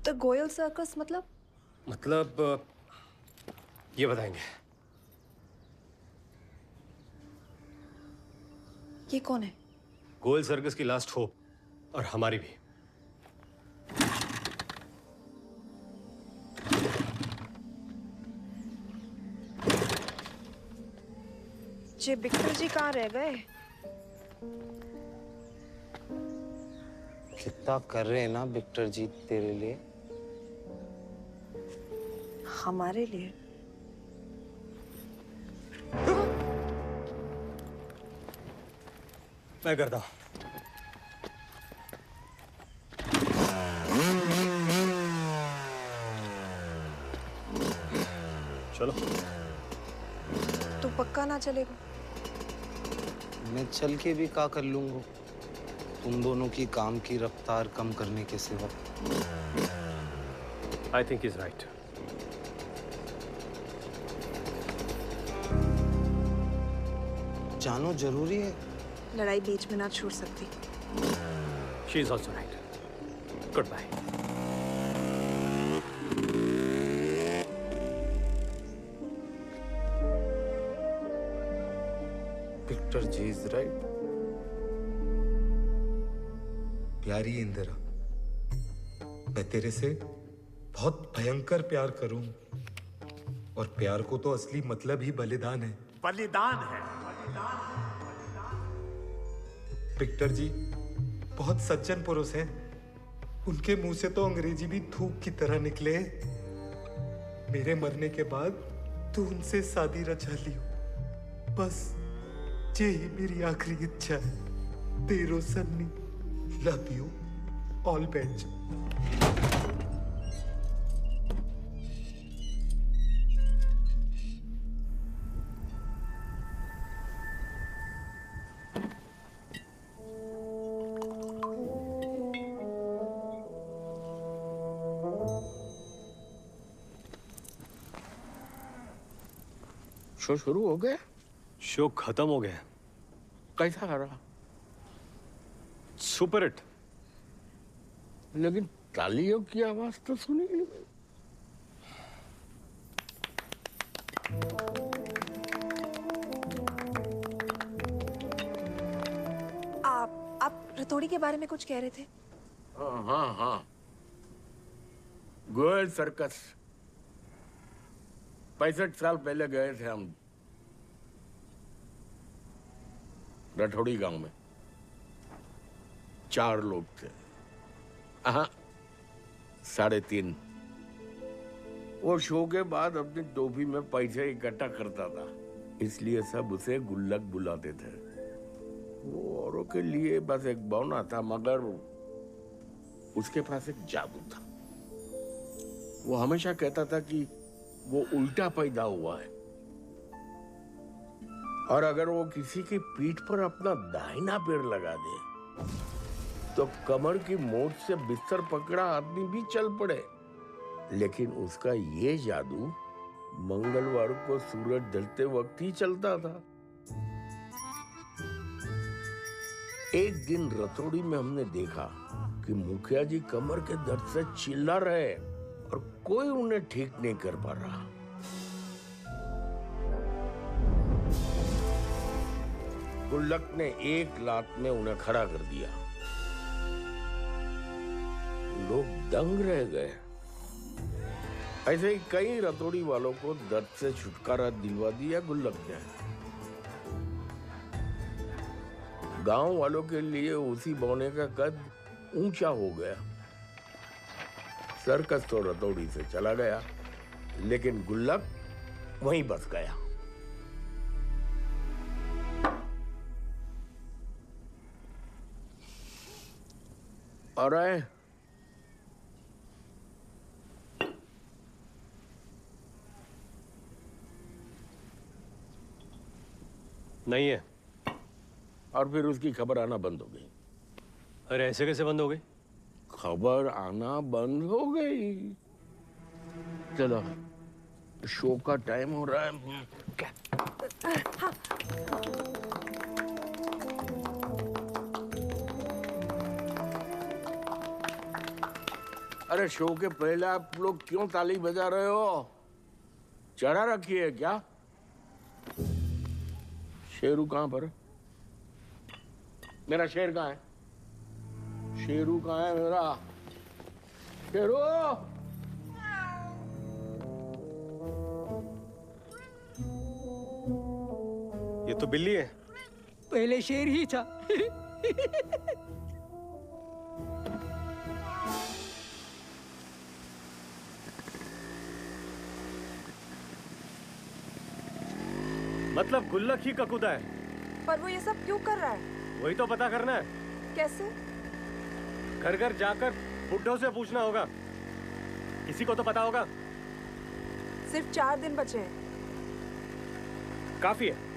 द गोयल सर्कस मतलब? मतलब ये बताएंगे। ये कौन है? गोयल सर्कस की लास्ट होप, और हमारी भी। जे विक्टर जी कहाँ रह गए? कितना कर रहे हैं ना विक्टर जी तेरे लिए। हमारे लिए? मैं करता हूँ। चलो। तो पक्का ना चलेगा? मैं चल के भी क्या कर लूंगा तुम दोनों की काम की रफ्तार कम करने के सिवा। I think is right. जानो जरूरी है। लड़ाई बीच में ना छोड़ सकती। She is also right. Good bye. Victor ji is right. प्यारी इंदिरा, मैं तेरे से बहुत भयंकर प्यार करूं, और प्यार को तो असली मतलब ही बलिदान है। बलिदान है। विक्टर जी बहुत सज्जन पुरुष हैं। उनके मुंह से तो अंग्रेजी भी थूक की तरह निकले। मेरे मरने के बाद तू उनसे शादी रचा लियो, बस यही मेरी आखिरी इच्छा है। तेरो Sunny, love you, all best. Show शुरू हो गया? शो खत्म हो गया। कैसा रहा? Super hit. लेकिन तालियों की आवाज तो सुनी नहीं। आप रतौड़ी के बारे में कुछ कह रहे थे? हाँ। गोयल सर्कस 65 साल पहले गए थे हम रठौड़ी गांव में। 4 लोग थे। 3.5। वो शो के बाद अपनी टोपी में पैसे इकट्ठा करता था, इसलिए सब उसे गुल्लक बुलाते थे। वो औरों के लिए बस एक बौना था, मगर उसके पास एक जादू था। वो हमेशा कहता था कि वो उल्टा पैदा हुआ है, और अगर वो किसी की पीठ पर अपना दाहिना पैर लगा दे तो कमर की मोच से बिस्तर पकड़ा आदमी भी चल पड़े। लेकिन उसका ये जादू मंगलवार को सूरज ढलते वक्त ही चलता था। एक दिन रतौड़ी में हमने देखा कि मुखिया जी कमर के दर्द से चिल्ला रहे और कोई उन्हें ठीक नहीं कर पा रहा। गुल्लक ने एक लात में उन्हें खड़ा कर दिया। लोग दंग रह गए। ऐसे ही कई रतौड़ी वालों को दर्द से छुटकारा दिलवा दिया गुल्लक ने। गांव वालों के लिए उसी बौने का कद ऊंचा हो गया। सर्कस तो रतौड़ी से चला गया, लेकिन गुल्लक वहीं बस गया। और आए नहीं है। और फिर उसकी खबर आना बंद हो गई। अरे ऐसे कैसे बंद हो गई? खबर आना बंद हो गई। चलो, शो का टाइम हो रहा है। अरे शो के पहले आप लोग क्यों ताली बजा रहे हो? चढ़ा रखी है क्या? शेरू कहाँ पर? मेरा शेर कहाँ है? शेरू कहाँ है मेरा? शेरू! ये तो बिल्ली है। पहले शेर ही था। मतलब गुल्लक ही ककूदा है। पर वो ये सब क्यों कर रहा है? वही तो पता करना है। कैसे? घर घर जाकर बुड्ढों से पूछना होगा, किसी को तो पता होगा। सिर्फ 4 दिन बचे हैं। काफी है।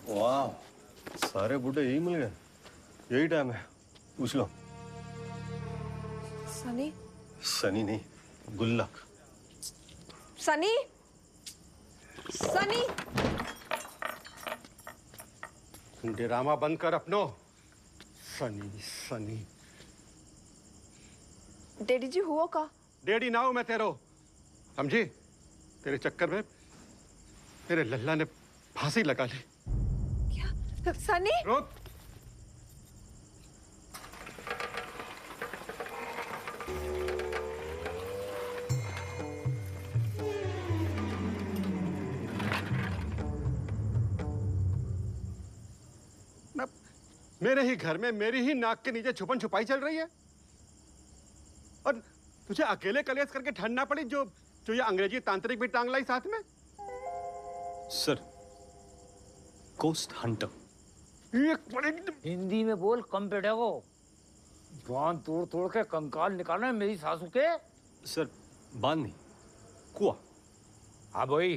वाह, सारे बूढ़े यही मिल गए। यही टाइम है, पूछ लो। सनी? सनी नहीं, गुल्लक। सनी? सनी? ड्रामा बंद कर अपनो। सनी सनी। डैडी जी हुआ का? डैडी ना हूं मैं तेरो, समझी? तेरे चक्कर में मेरे लल्ला ने फांसी लगा ली। सनी? रुक। मेरे ही घर में मेरी ही नाक के नीचे छुपन छुपाई चल रही है और तुझे अकेले कलेश करके ठंडना पड़ी जो ये अंग्रेजी तांत्रिक भी टांग लाई साथ में। Sir, ghost Hunter. हिंदी में बोल, कम पेटे को बांध तोड़ तोड़ के कंकाल निकालना है मेरी सासू के। सर, बांध नहीं, कुआं। हाँ भाई,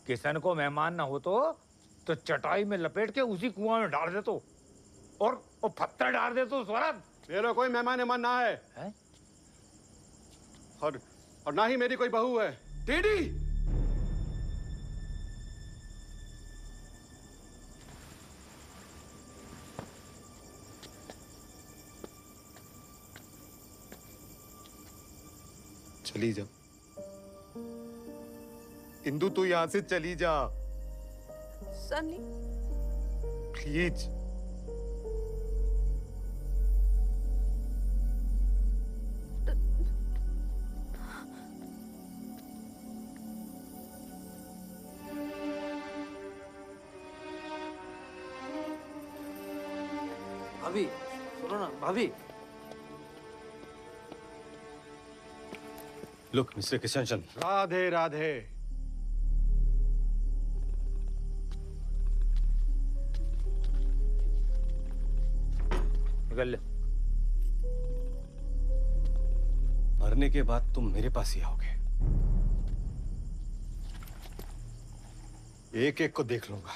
किसान को मेहमान ना हो तो चटाई में लपेट के उसी कुआं में डाल दे तो, और पत्थर डाल दे तो स्वराज। मेरा कोई मेहमान ना है, और ना ही मेरी कोई बहू है। टीडी, चली जा इंदु, तू यहां से चली जा सनी। प्लीज। भाभी सुनो ना, भाभी। Look mister Kishan Chand. राधे राधे। निकल ले। मरने के बाद तुम मेरे पास ही आओगे, एक एक को देख लूंगा।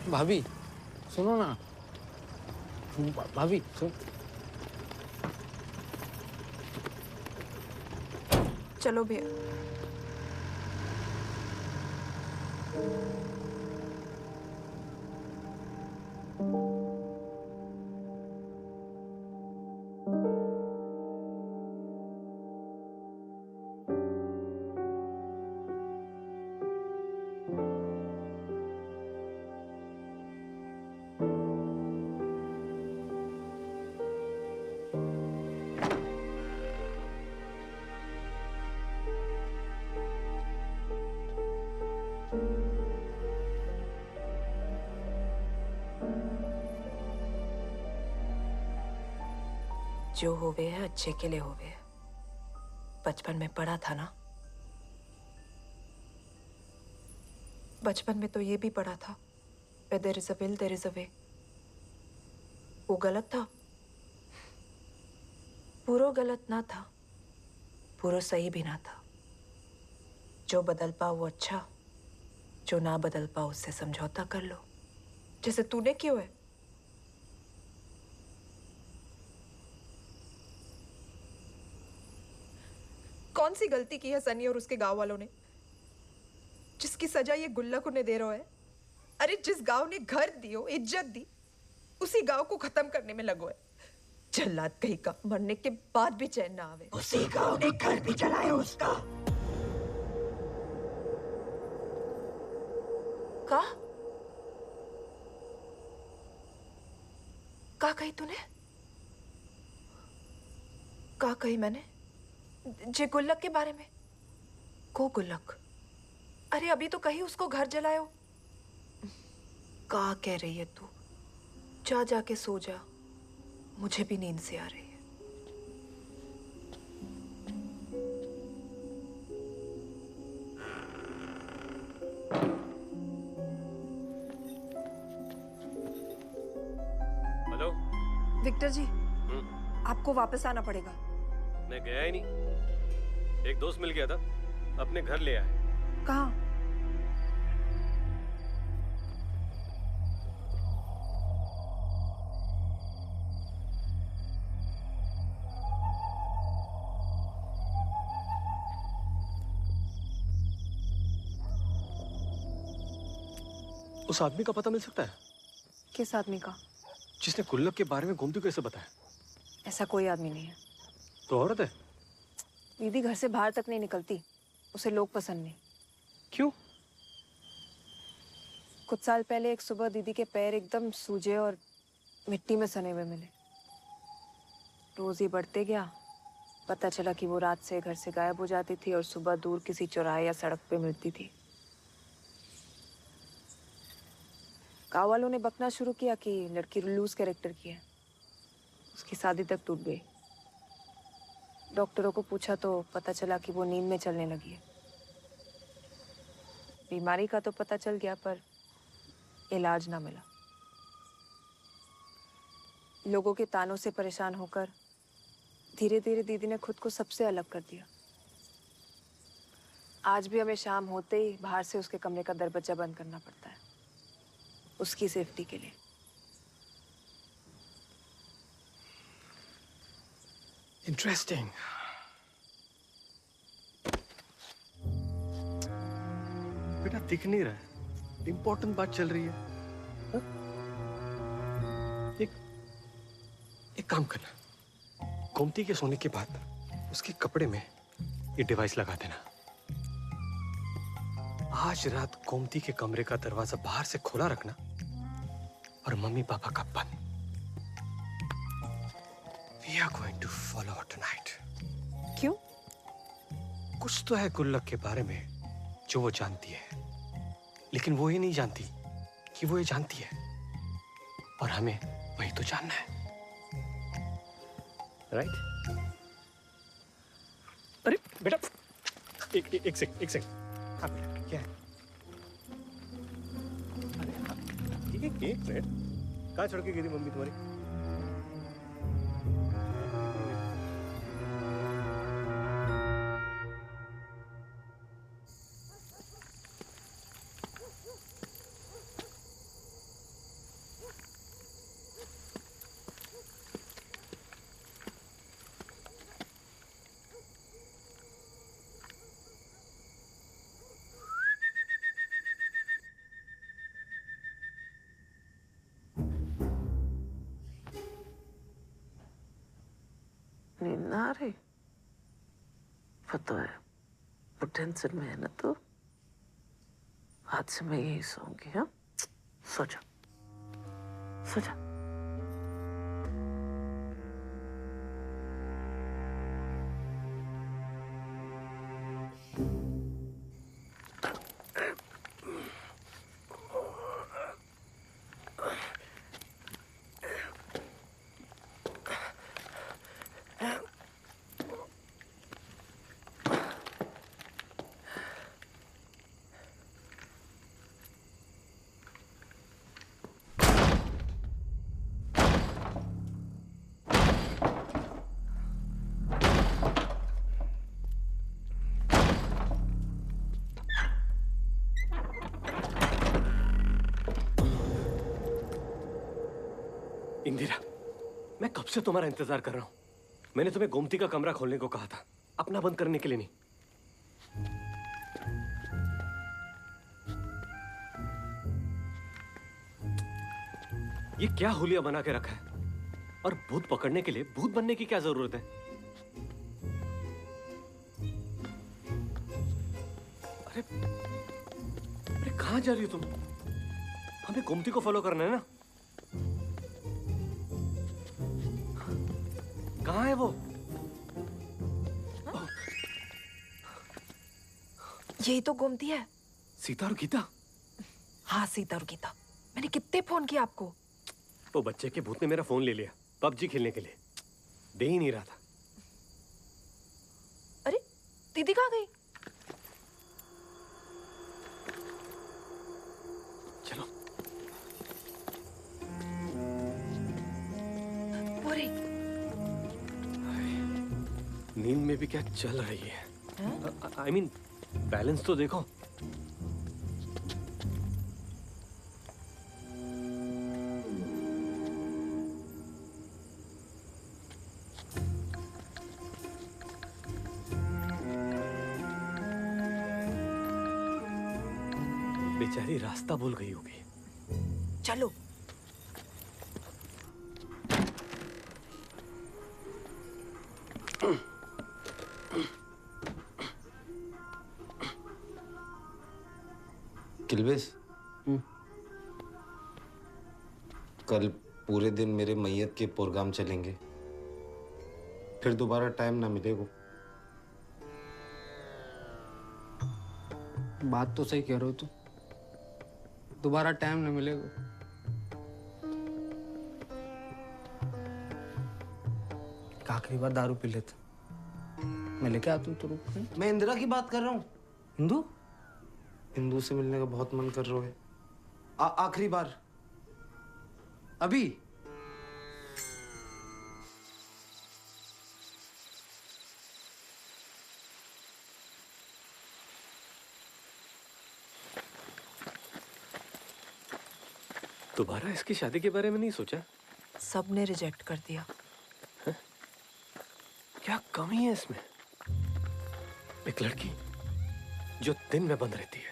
भाभी सुनो ना, भाभी सुन। चलो भैया। जो होवे है अच्छे के लिए होवे है। बचपन में पढ़ा था ना, बचपन में तो ये भी पढ़ा था, where there is a will there is a way। वो गलत था? पूरा गलत ना था, पूरा सही भी ना था। जो बदल पाओ वो अच्छा, जो ना बदल पाओ उससे समझौता कर लो, जैसे तूने क्यों है। कौन सी गलती की है सनी और उसके गांव वालों ने, जिसकी सजा ये गुल्लक उन्हें दे रहा है। अरे जिस गांव ने घर दियो, इज्जत दी, उसी गांव को खत्म करने में लगो है। जल्लाद कहीं का, मरने के बाद भी चैन ना आवे। उसी गांव ने घर भी जलाया उसका। का कही तूने? का कही मैंने? जे गुल्लक के बारे में? को गुल्लक? अरे अभी तो कही उसको घर जलायो। का कह रही है तू? जा जाके सो जा, मुझे भी नींद से आ रही है। हेलो। विक्टर जी, आपको वापस आना पड़ेगा। मैं गया ही नहीं, एक दोस्त मिल गया था, अपने घर ले आया। कहाँ? उस आदमी का पता मिल सकता है? किस आदमी का? जिसने गुल्लक के बारे में गोमती को कैसे बताया? ऐसा कोई आदमी नहीं है। तो औरत है? दीदी घर से बाहर तक नहीं निकलती, उसे लोग पसंद नहीं। क्यों? कुछ साल पहले एक सुबह दीदी के पैर एकदम सूजे और मिट्टी में सने हुए मिले। रोज ही बढ़ते गया, पता चला कि वो रात से घर से गायब हो जाती थी और सुबह दूर किसी चौराहे या सड़क पे मिलती थी। गाँव वालों ने बकना शुरू किया कि लड़की लूज कैरेक्टर की है, उसकी शादी तक टूट गई। डॉक्टरों को पूछा तो पता चला कि वो नींद में चलने लगी है। बीमारी का तो पता चल गया पर इलाज ना मिला। लोगों के तानों से परेशान होकर धीरे धीरे दीदी ने खुद को सबसे अलग कर दिया। आज भी हमें शाम होते ही बाहर से उसके कमरे का दरवाजा बंद करना पड़ता है, उसकी सेफ्टी के लिए। इंटरेस्टिंग। बेटा दिख नहीं रहा है, इंपॉर्टेंट बात चल रही है। हा? एक काम करना, गोमती के सोने के बाद उसके कपड़े में ये डिवाइस लगा देना। आज रात गोमती के कमरे का दरवाजा बाहर से खोला रखना और मम्मी पापा का बंद। We are going to follow her tonight. क्यों? कुछ तो है गुल्लक के बारे में जो वो जानती है, लेकिन वो ही नहीं जानती कि वो ये जानती है, और हमें वही तो जानना है, राइट? अरे बेटा, एक सेकंड। हाँ बेटा, क्या है? अरे हाँ, एक मिनट। कहाँ छोड़ के गई थी मम्मी तुम्हारी? नींद ना आ रही? पता है वो टेंशन में है ना, तो आज से मैं यही सोऊंगी। हाँ, सो जा, सो जा। इंदिरा, मैं कब से तुम्हारा इंतजार कर रहा हूं। मैंने तुम्हें गोमती का कमरा खोलने को कहा था, अपना बंद करने के लिए नहीं। ये क्या हुलिया बना के रखा है? और भूत पकड़ने के लिए भूत बनने की क्या जरूरत है? अरे अरे कहां जा रही हो तुम? हमें गोमती को फॉलो करना है ना। कहाँ है वो? यही तो गोमती है। सीता और गीता? हाँ, सीता और गीता। मैंने कितने फोन किया आपको? वो बच्चे के भूत ने मेरा फोन ले लिया पबजी खेलने के लिए, दे ही नहीं रहा था। अरे दीदी कहाँ गई? चलो। वो रही। नींद में भी क्या चल रही है? आई मीन बैलेंस तो देखो। बेचारी रास्ता भूल गई होगी। चलो। किल्बिस, कल पूरे दिन मेरे मैयत के प्रोग्राम चलेंगे, फिर दोबारा टाइम ना मिलेगा। बात तो सही कह रहे हो तुम, दोबारा टाइम न मिलेगा। आखिरी बार दारू पी लेते, मैं लेके आता हूँ तो रुक। मैं इंदिरा की बात कर रहा हूँ। हिंदू? हिंदू से मिलने का बहुत मन कर रहा है। आखिरी बार। अभी? दोबारा इसकी शादी के बारे में नहीं सोचा? सबने रिजेक्ट कर दिया। क्या कमी है इसमें? एक लड़की जो दिन में बंद रहती है,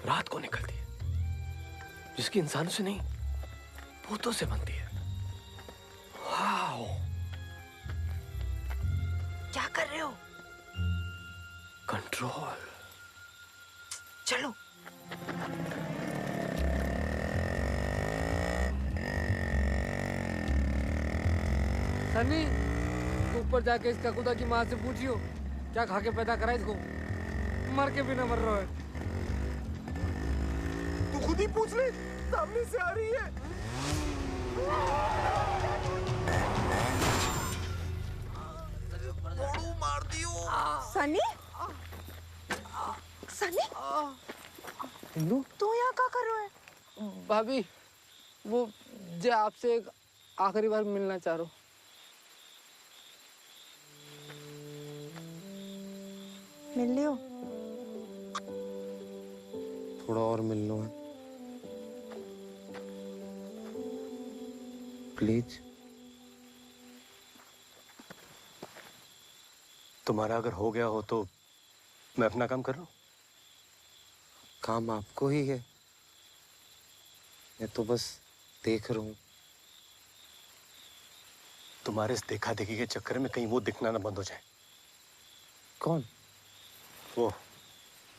रात को निकलती है, जिसकी इंसानों से नहीं भूतों से बनती है। वाओ! क्या कर रहे हो? कंट्रोल। चलो। सनी, तू ऊपर जाके इसका खुदा की माँ से पूछियो क्या खा के पैदा करा इसको, मर के भी ना मर रहा है। तू खुद ही पूछ ले, सामने से आ रही है। मार दियो। सनी? सनी? हिंदू? तू यहाँ क्या कर रहा है? भाभी, वो जे आपसे एक आखिरी बार मिलना चाह रहा हूँ। मिल लियो। थोड़ा और मिल लो है, प्लीज। तुम्हारा अगर हो गया हो तो मैं अपना काम कर रहा हूँ। काम आपको ही है, मैं तो बस देख रहा हूँ। तुम्हारे इस देखा देखी के चक्कर में कहीं वो दिखना ना बंद हो जाए। कौन? वो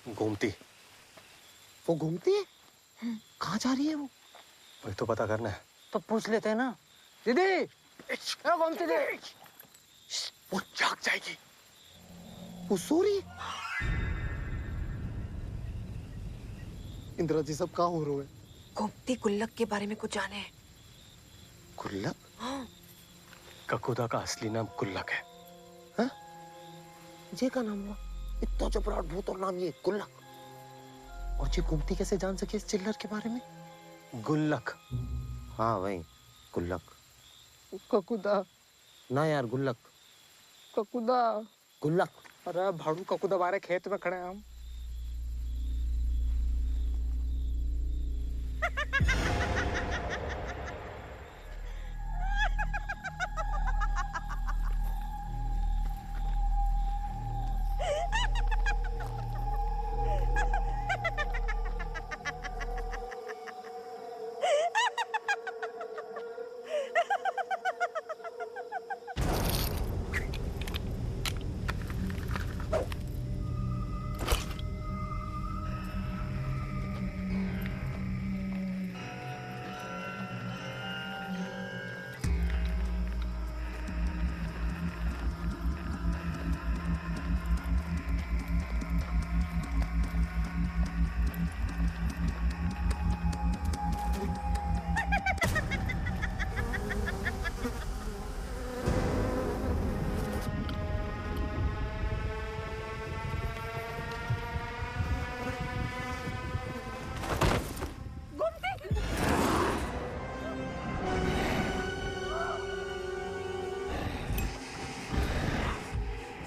घूमती। वो घूमती है? कहाँ जा रही है वो? वही तो पता करना है। तो पूछ लेते हैं ना। दीदी, घूमती थी। वो जाग जाएगी। वो सो रही है। इंदिरा जी, सब कहाँ हो रहा है? गोमती गुल्लक के बारे में कुछ जाने हैं? गुल्लक? हाँ। ककुदा का असली नाम गुल्लक है। हाँ? ये का नाम हुआ? इतना चपराट भूत और नाम ये गुल्लक। और ये गोमती कैसे जान सके इस चिल्लर के बारे में? गुल्लक। हाँ भाई, गुल्लक। ककुदा। ना यार, गुल्लक। ककुदा। गुल्लक। अरे भाड़ू ककुदा बारे खेत में खड़े हैं हम।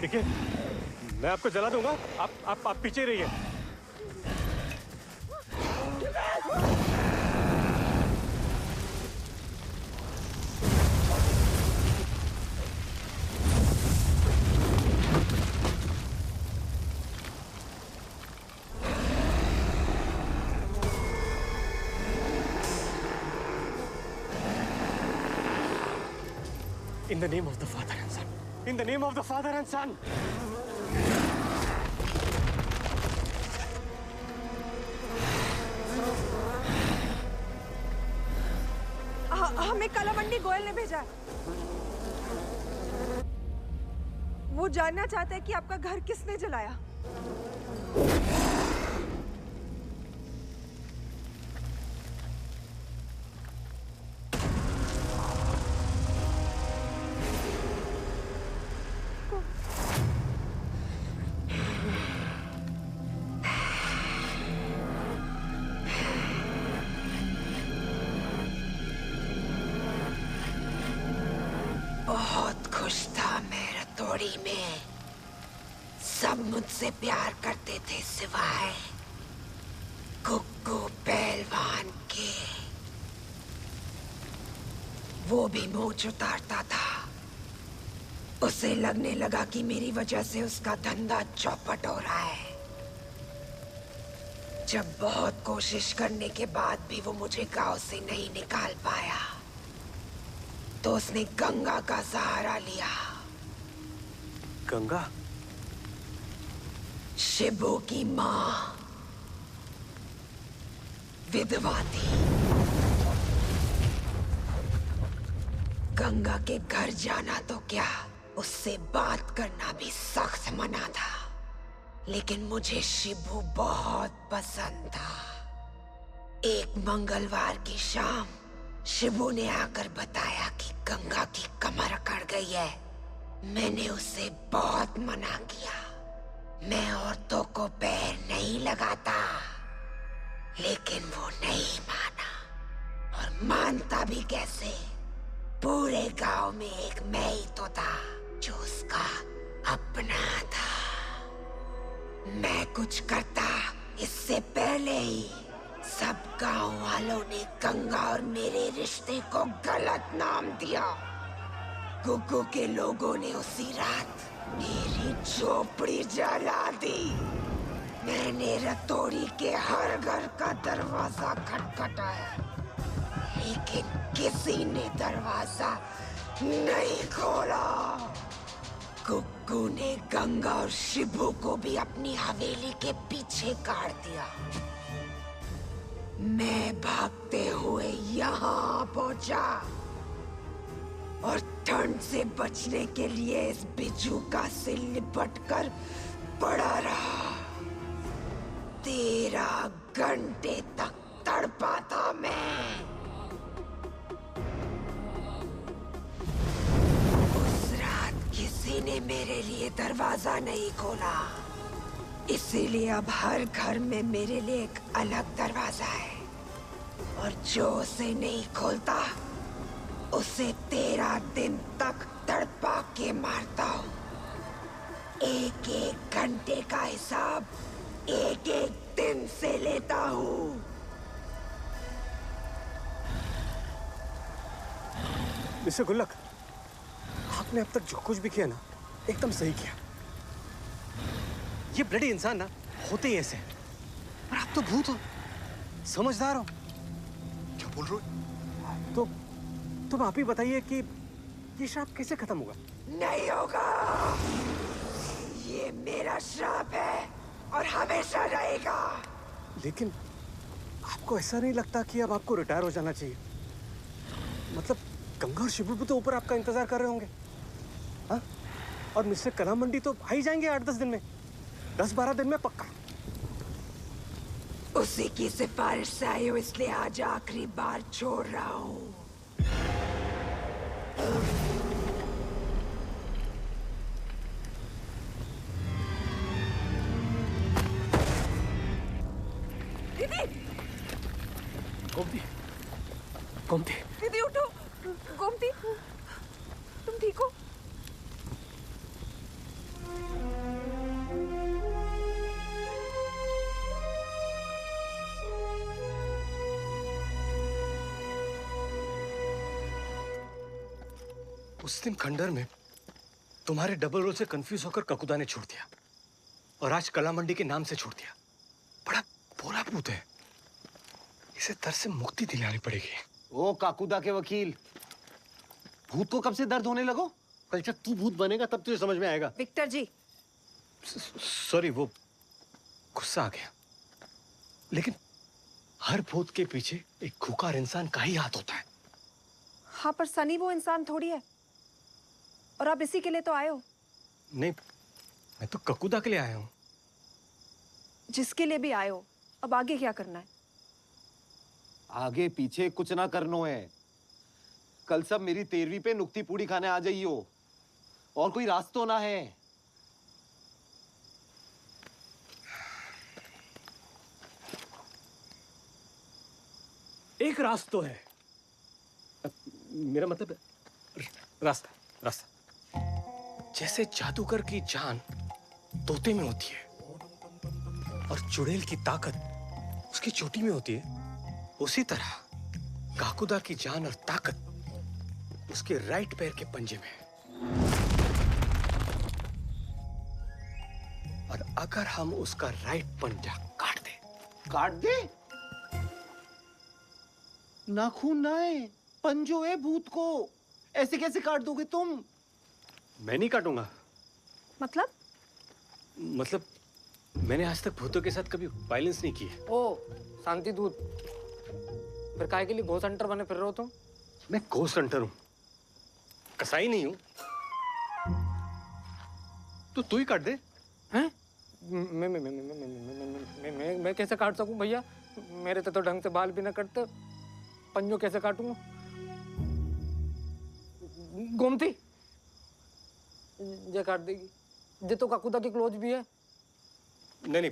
देखिए, मैं आपको जला दूंगा। आप पीछे रहिए। In the name of the Father and Son. In the name of the Father and Son. हमें कालामंडी गोयल ने भेजा है। वो जानना चाहता है कि आपका घर किसने जलाया। बहुत खुश था मैं रतौड़ी में। सब मुझसे प्यार करते थे सिवाय कुक्कू पहलवान के। वो भी मूंछ उतारता था। उसे लगने लगा कि मेरी वजह से उसका धंधा चौपट हो रहा है। जब बहुत कोशिश करने के बाद भी वो मुझे गांव से नहीं निकाल पाया तो उसने गंगा का सहारा लिया। गंगा? शिबू की माँ विधवा थी। गंगा के घर जाना तो क्या, उससे बात करना भी सख्त मना था। लेकिन मुझे शिबू बहुत पसंद था। एक मंगलवार की शाम शिबू ने आकर बताया कि गंगा की कमर अकड़ गई है। मैंने उसे बहुत मना किया। मैं औरतों को पैर नहीं लगाता, लेकिन वो नहीं माना। और मानता भी कैसे? पूरे गांव में एक मैं ही तो था जो उसका अपना था। मैं कुछ करता इससे पहले ही सब गांव वालों ने गंगा और मेरे रिश्ते को गलत नाम दिया। गुग्गू के लोगों ने उसी रात मेरी झोपड़ी जला दी। मैंने रतौड़ी के हर घर का दरवाजा खटखटाया, लेकिन किसी ने दरवाजा नहीं खोला। गुग्गू ने गंगा और शिबू को भी अपनी हवेली के पीछे काट दिया। मैं भागते हुए यहाँ पहुंचा और ठंड से बचने के लिए इस बिजूका से लिपटकर पड़ा रहा। 13 घंटे तक तड़पा था मैं। उस रात किसी ने मेरे लिए दरवाजा नहीं खोला, इसीलिए अब हर घर में मेरे लिए एक अलग दरवाजा है। और जो उसे नहीं खोलता उसे 13 दिन तक तड़पा के मारता हूँ। एक एक घंटे का हिसाब एक एक दिन से लेता हूँ। मिस्टर गुल्लक, आपने अब तक जो कुछ भी किया ना, एकदम सही किया। ये ब्लडी इंसान ना होते ही ऐसे हैं। और आप तो भूत हो, समझदार हो। क्या बोल रहे हो? तो तुम आप ही बताइए कि ये श्राप कैसे खत्म होगा? नहीं होगा। ये मेरा श्राप है और हमेशा रहेगा। लेकिन आपको ऐसा नहीं लगता कि अब आपको रिटायर हो जाना चाहिए? मतलब गंगा और शिबू भी तो ऊपर आपका इंतजार कर रहे होंगे। हाँ? और मिस्टर कालामंडी तो आ ही जाएंगे 8-10 दिन में, 10-12 दिन में पक्का। उसी की सिफारिश से आई हूँ, इसलिए आज आखिरी बार छोड़ रहा हूँ। गोमती, गोमती, दीदी उठो। गोमती, तुम ठीक हो? उस दिन खंडर में तुम्हारे डबल रोल से कंफ्यूज होकर ककुदा ने छोड़ दिया और आज कला मंडी के नाम से छोड़ दिया। बड़ा बुरा भूत है, इसे दर्द से मुक्ति दिलानी पड़ेगी। ओ काकुदा के वकील, भूत को कब से दर्द होने लगो? कल जब तू भूत बनेगा तब तुझे समझ में आएगा। विक्टर जी, सॉरी, वो गुस्सा आ गया। लेकिन हर भूत के पीछे एक खुकार इंसान का ही हाथ होता है। हाँ, पर सनी वो इंसान थोड़ी है। और आप इसी के लिए तो आए हो। नहीं, मैं तो ककुदा के लिए आया हूँ। जिसके लिए भी आए हो, अब आगे क्या करना है? आगे पीछे कुछ ना करनो है। कल सब मेरी 13वीं पे नुक्ती पूड़ी खाने आ जाइयो, और कोई रास्ता ना है। एक रास्ता है, मेरा मतलब रास्ता रास्ता। जैसे जादूगर की जान तोते में होती है और चुड़ैल की ताकत उसकी चोटी में होती है, उसी तरह काकुदा की जान और ताकत उसके राइट पैर के पंजे में है। और अगर हम उसका राइट पंजा काट दे नाखून ना है, पंजो है भूत को, ऐसे कैसे काट दोगे तुम? मैं नहीं काटूंगा। मतलब मैंने आज तक भूतों के साथ कभी वायलेंस नहीं की है। ओ शांति दूत, फिर काहे के लिए घोस्ट हंटर बने फिर रहे हो तुम? मैं घोस्ट हंटर हूं, कसाई नहीं हूं। तो तू ही काट दे। हैं? मैं कैसे काट सकूं भैया? मेरे तो ढंग से बाल भी ना कटते, पंजों कैसे काटूंगा? गोमती ये काट देगी। ये तो काकुदा की क्लोज भी है। नहीं,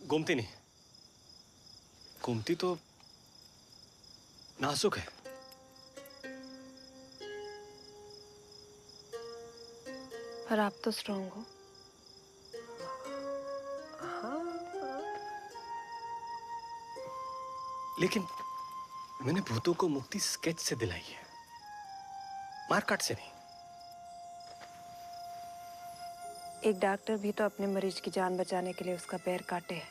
गोमती नहीं, गोमती तो नाजुक है। पर आप तो स्ट्रॉन्ग हो। लेकिन मैंने भूतों को मुक्ति स्केच से दिलाई है, मारकाट से नहीं। एक डॉक्टर भी तो अपने मरीज की जान बचाने के लिए उसका पैर काटे है।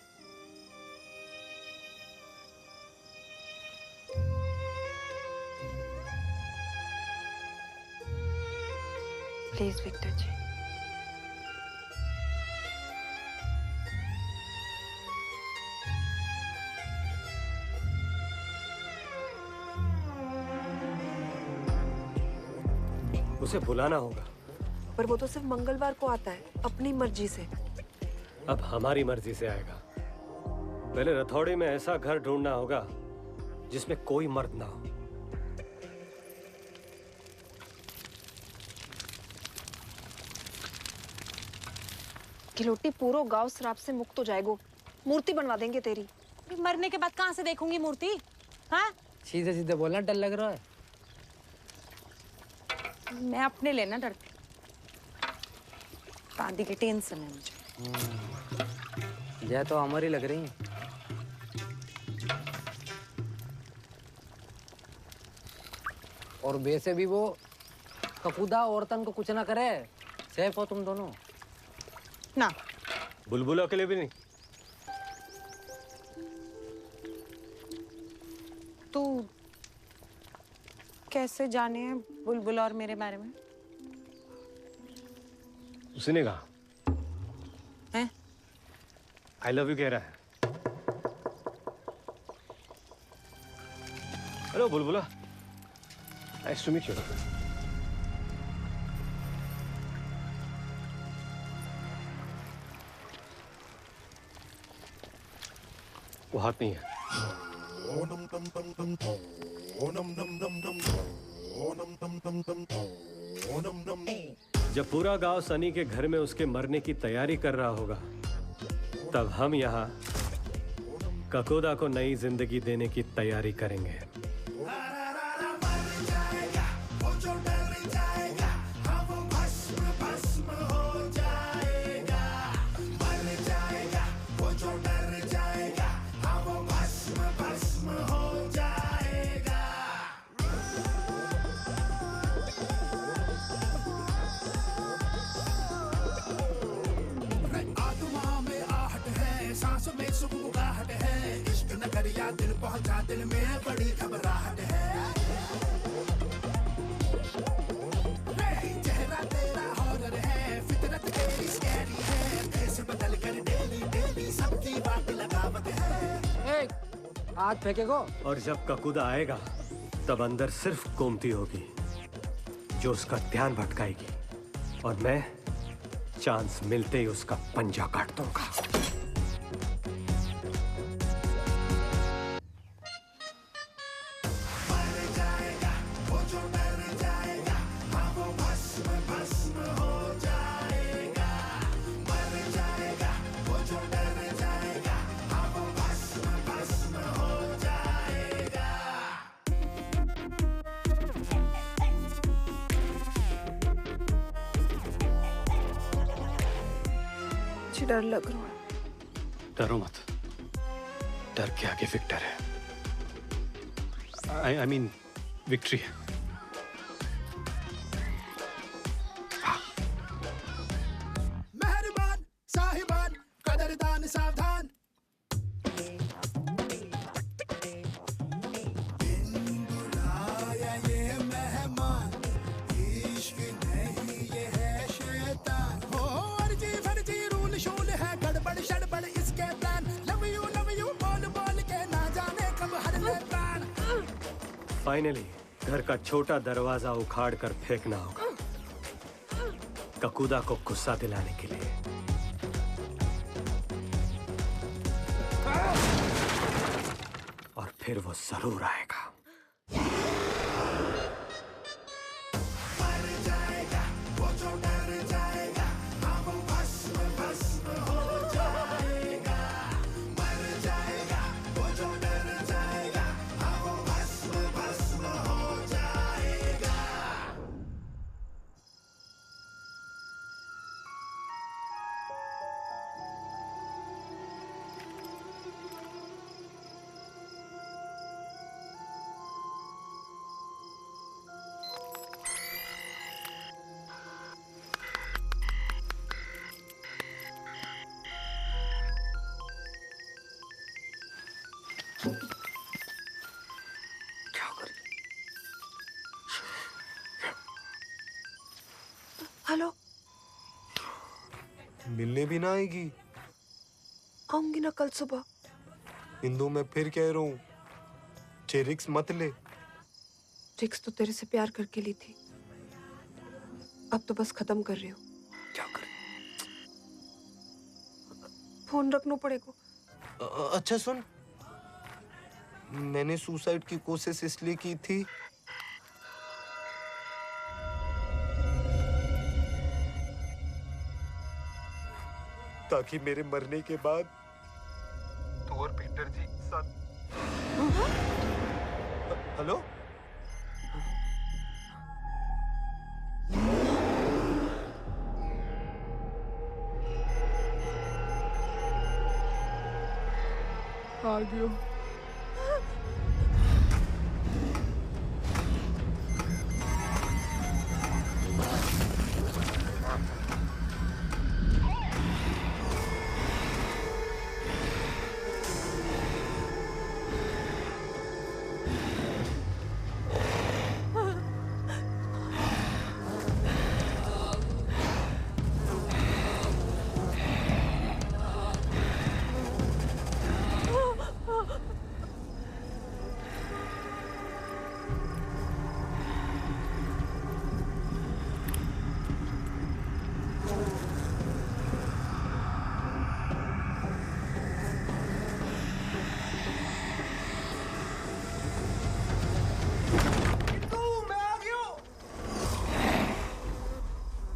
प्लीज विक्टर जी। उसे बुलाना होगा। पर वो तो सिर्फ मंगलवार को आता है, अपनी मर्जी से। अब हमारी मर्जी से आएगा। पहले रथौड़ी में ऐसा घर ढूंढना होगा जिसमें कोई मर्द ना हो। खिलोटी, पूरा गांव श्राप से मुक्त हो जाएगा। मूर्ति बनवा देंगे तेरी। मरने के बाद कहाँ से देखूंगी मूर्ति? हाँ, सीधे सीधे बोलना डर लग रहा है। मैं अपने लेना डरती, दादी की टेंशन है मुझे। यह तो हमारी लग रही है। और वैसे भी वो ककुदा औरतन को कुछ ना करे, सेफ हो तुम दोनों ना। बुलबुलों के लिए भी नहीं। तू कैसे जाने हैं बुलबुल और मेरे बारे में? उसने कहा हैं? आई लव यू कह रहा है। हेलो बुलबुला, नाइस टू मीट यू। वो हाथ नहीं है। जब पूरा गांव सनी के घर में उसके मरने की तैयारी कर रहा होगा, तब हम यहाँ ककोदा को नई जिंदगी देने की तैयारी करेंगे। सुगबुगाहट है, इश्क नगरिया दिल पहुंचा, दिल में बड़ी घबराहट है। चेहरा तेरा हॉरर है, फितरत तेरी स्कैरी है, फेस बदल कर डेली डेली सबकी बात लगावट है। हाथ फेंकेगो। और जब ककुदा आएगा तब अंदर सिर्फ गोमती होगी जो उसका ध्यान भटकाएगी, और मैं चांस मिलते ही उसका पंजा काट दूंगा। डर लग रहा है। डरो मत, डर के आगे विक्टर है। आई मीन विक्ट्री है। मेहरबान साहिबान कदरदान सावधान, बुलाया ये मेहमान, इश्क नहीं ये है शैतान। हो अर्जी फर्जी रूल शूल है, गड़बड़ शड़बड़ इसके प्लान, लव यू बोल बोल के ना जाने कब हर ले प्राण। फाइनली घर का छोटा दरवाजा उखाड़ कर फेंकना होगा ककुदा को गुस्सा दिलाने के लिए। और फिर वो जरूर आएगा। हेलो, मिलने भी ना आएगी? आऊंगी ना कल सुबह। इंदु मैं फिर कह रहा हूँ, रिक्स मत ले। रिक्स तो तेरे से प्यार करके ली थी, अब तो बस खत्म कर रही हूँ। क्या कर? फोन रखना पड़ेगा। अच्छा सुन, मैंने सुसाइड की कोशिश इसलिए की थी ताकि मेरे मरने के बाद तू और पीटर जी साथ। हेलो, आ गयो।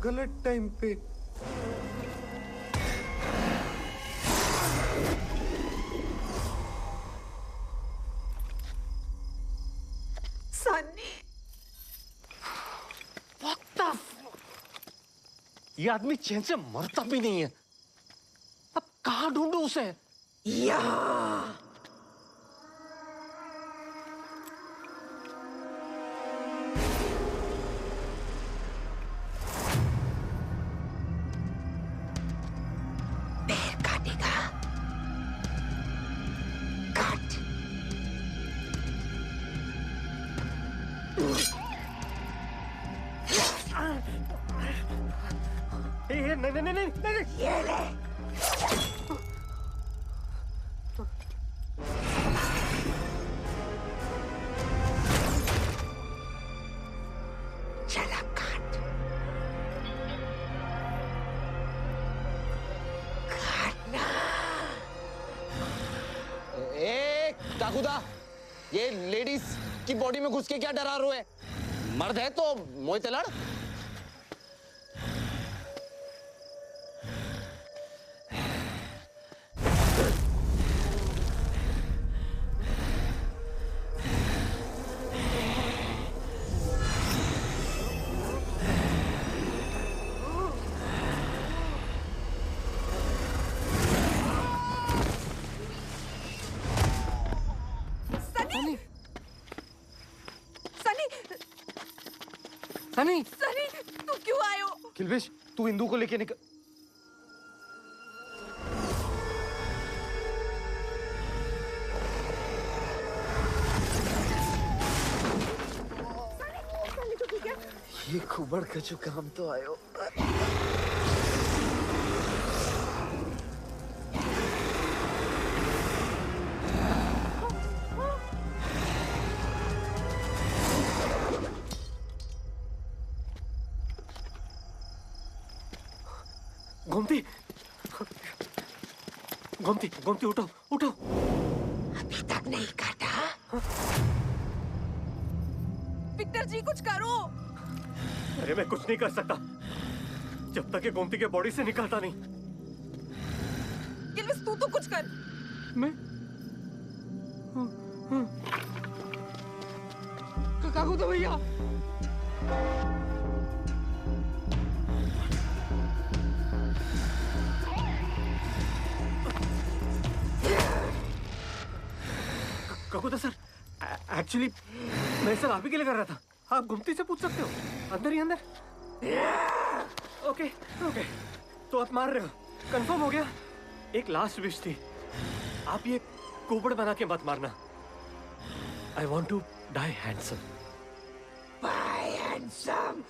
गलत टाइम पे। सन्नी, ये आदमी चैन से मरता भी नहीं है। अब कहाँ ढूंढूं उसे? यहाँ। पैर काटेगा नहीं नहीं नहीं नहीं नहीं ये ले। चला काट। काटना। ए काकुदा, ये लेडीज की बॉडी में घुस के क्या डरा रहे है? मर्द है तो मोय ते लड़। सनी, सनी, तू क्यों आए हो? किल्विश, तू इंदू को लेके निकल। सनी तो ठीक है? ये खुबड़ का जो काम तो आयो। गोमती, गोमती, गोमती उठो, उठो। अभी तक नहीं काटा। विक्टर जी कुछ करो। अरे मैं कुछ नहीं कर सकता जब तक ये गोमती के बॉडी से निकलता नहीं। किल्विस तू तो कुछ कर। मैं काकू तो भैया। ककुदा सर, एक्चुअली मैं सब आप ही के लिए कर रहा था। आप गुमती से पूछ सकते हो, अंदर ही अंदर। ओके ओके, तो आप मार रहे हो, कंफर्म हो गया। एक लास्ट विश थी, आप ये कुबड़ बना के मत मारना। I want to die handsome. Bye handsome.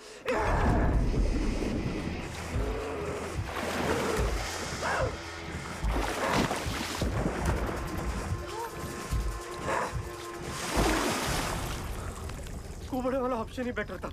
कुबड़े वाला ऑप्शन ही बेटर था।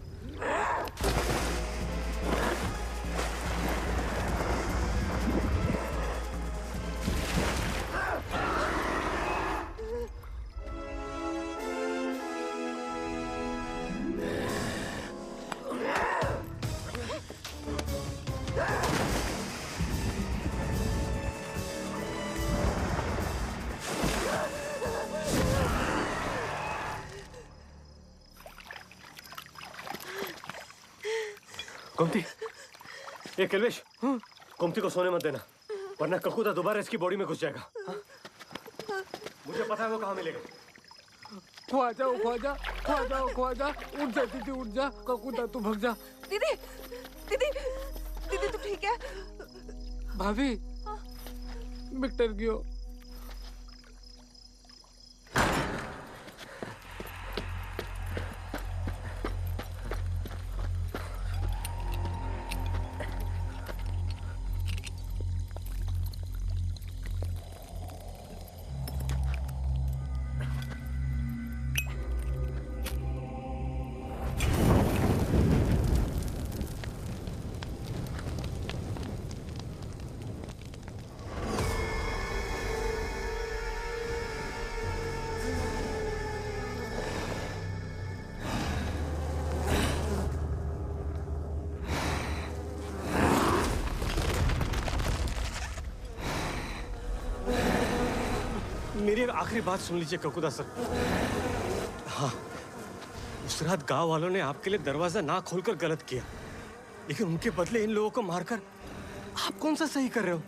गोमती, ये किल्विश, गोमती को सोने मत देना, वरना ककुदा दोबारा इसकी बॉडी में घुस जाएगा। मुझे पता है वो कहाँ मिलेगा। ख्वाजा, ख्वाजा, ख्वाजा, ख्वाजा, उठ जा दीदी, उठ जा। काकूदा तू भग जा। दीदी, दीदी, दीदी तू ठीक है? भाभी, विक्टर क्यों? मेरी एक आखिरी बात सुन लीजिए ककुदा सर। हाँ, उस रात गांव वालों ने आपके लिए दरवाजा ना खोलकर गलत किया, लेकिन उनके बदले इन लोगों को मारकर आप कौन सा सही कर रहे हो?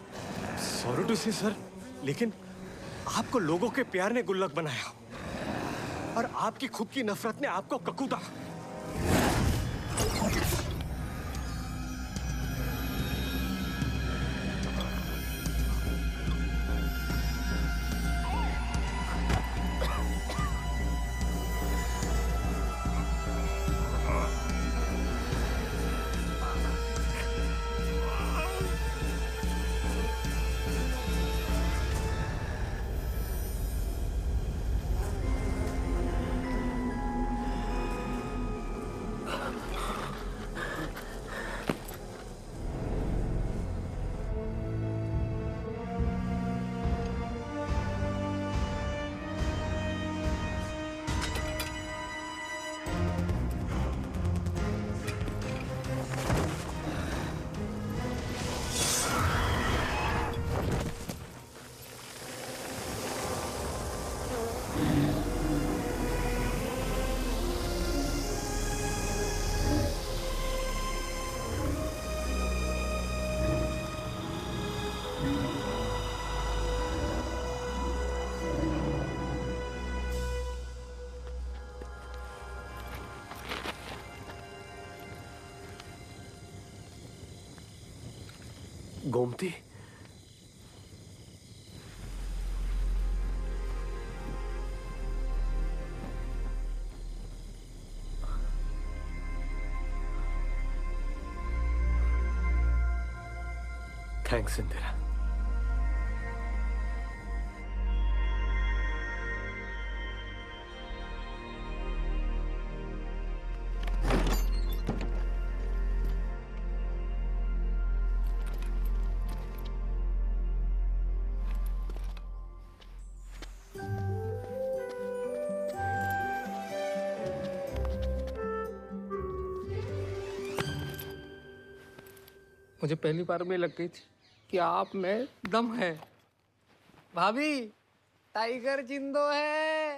सॉरी टू से सर, लेकिन आपको लोगों के प्यार ने गुल्लक बनाया और आपकी खुद की नफरत ने आपको ककुदा। गोमती, थैंक्स इंदिरा। मुझे पहली बार में लग गई थी कि आप में दम है। भाभी, टाइगर जिंदो है।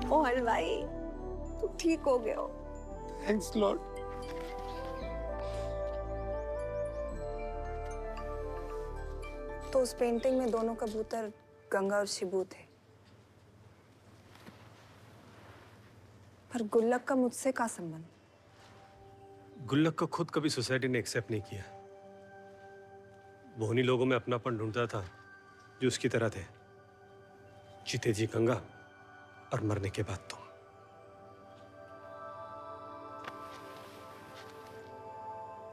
ओ हलवाई, तू ठीक हो गया हो। Thanks Lord. तो उस पेंटिंग में दोनों कबूतर गंगा और शिबू थे, पर गुल्लक का मुझसे क्या संबंध? गुल्लक को खुद कभी सोसाइटी ने एक्सेप्ट नहीं किया। वो उन्हीं लोगों में अपनापन ढूंढता था जो उसकी तरह थे। जीते जी गंगा और मरने के बाद तुम।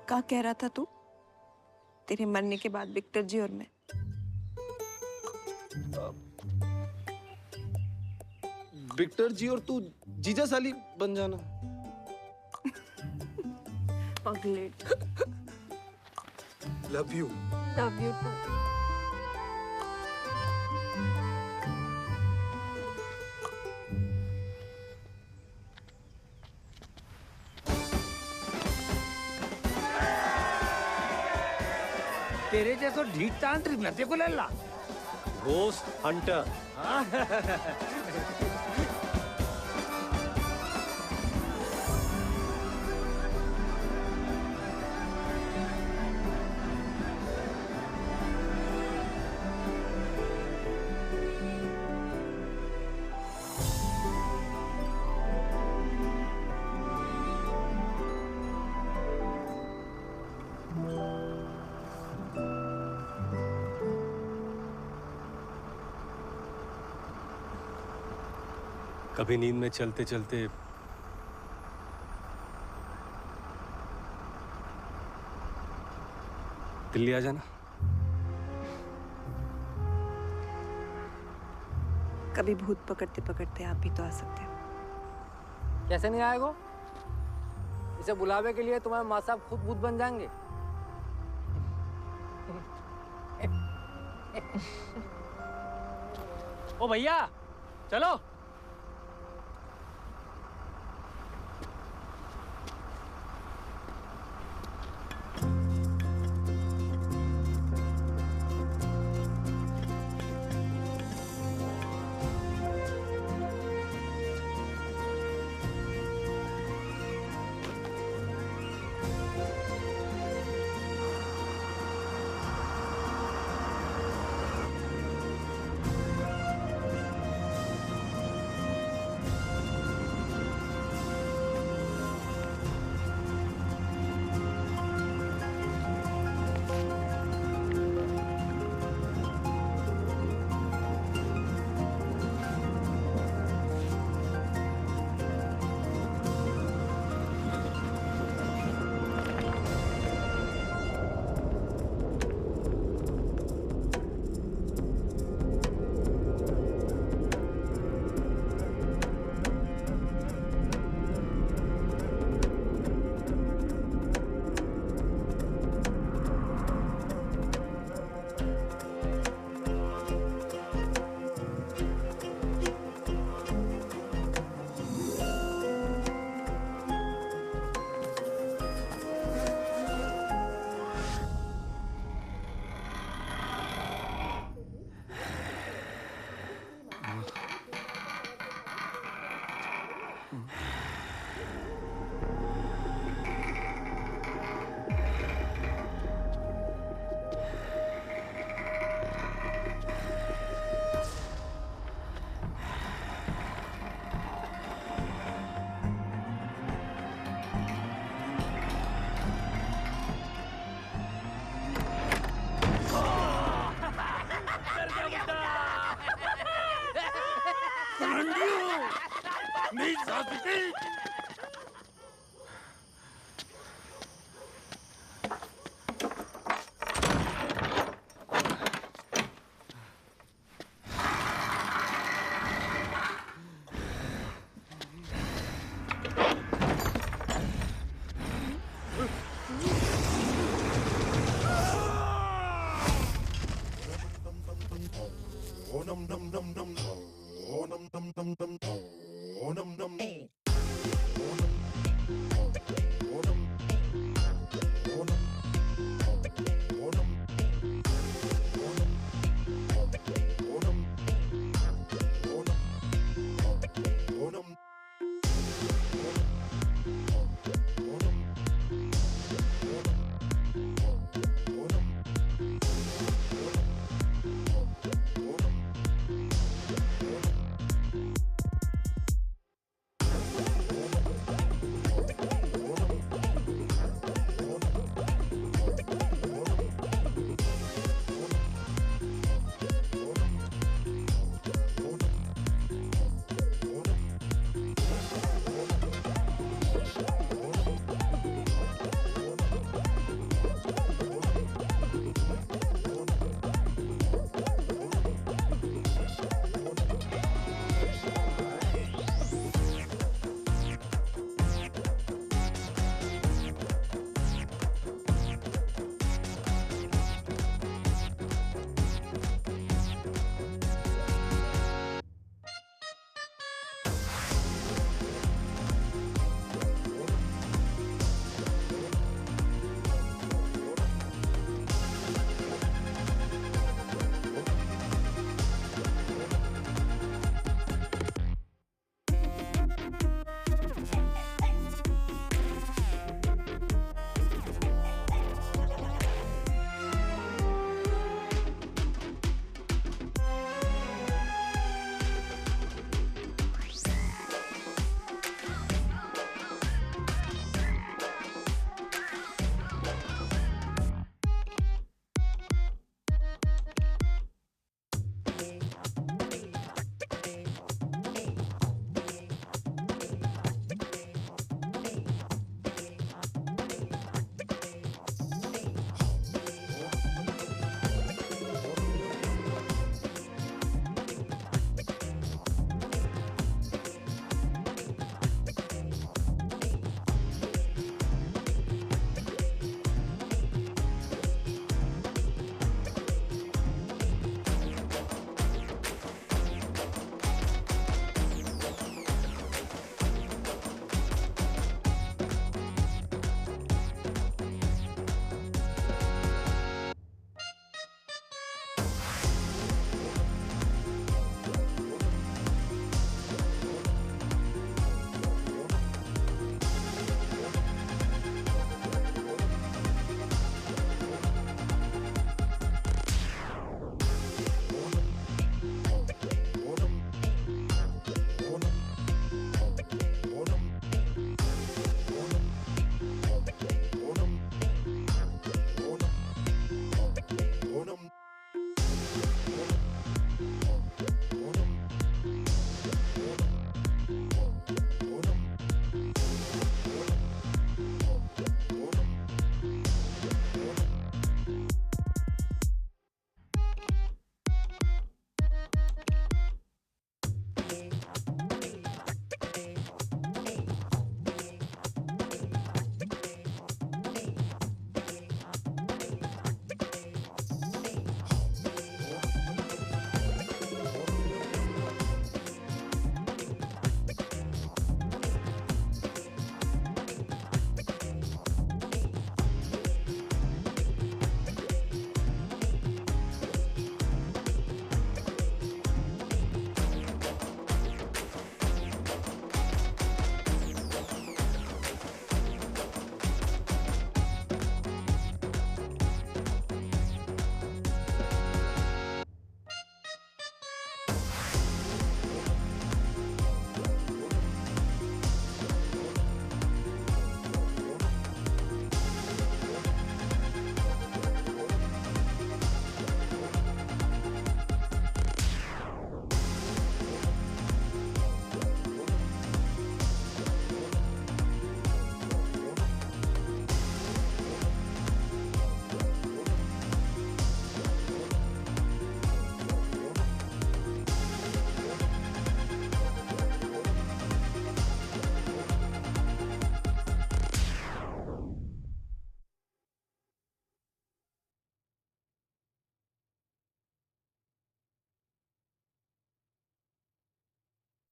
क्या कह रहा था तू? तेरे मरने के बाद विक्टर जी और मैं। विक्टर जी और तू जीजा साली बन जाना। पगलेट। Love you. Love you too. तेरे जैसो ढीठ तांत्रिक नते को लल्ला। Ghost Hunter. कभी नींद में चलते चलते दिल्ली आ जाना। कभी भूत पकड़ते पकड़ते आप भी तो आ सकते हो। कैसे नहीं आएगो? इसे बुलावे के लिए तुम्हारे माँ साहब खुद भूत बन जाएंगे। ओ भैया, चलो।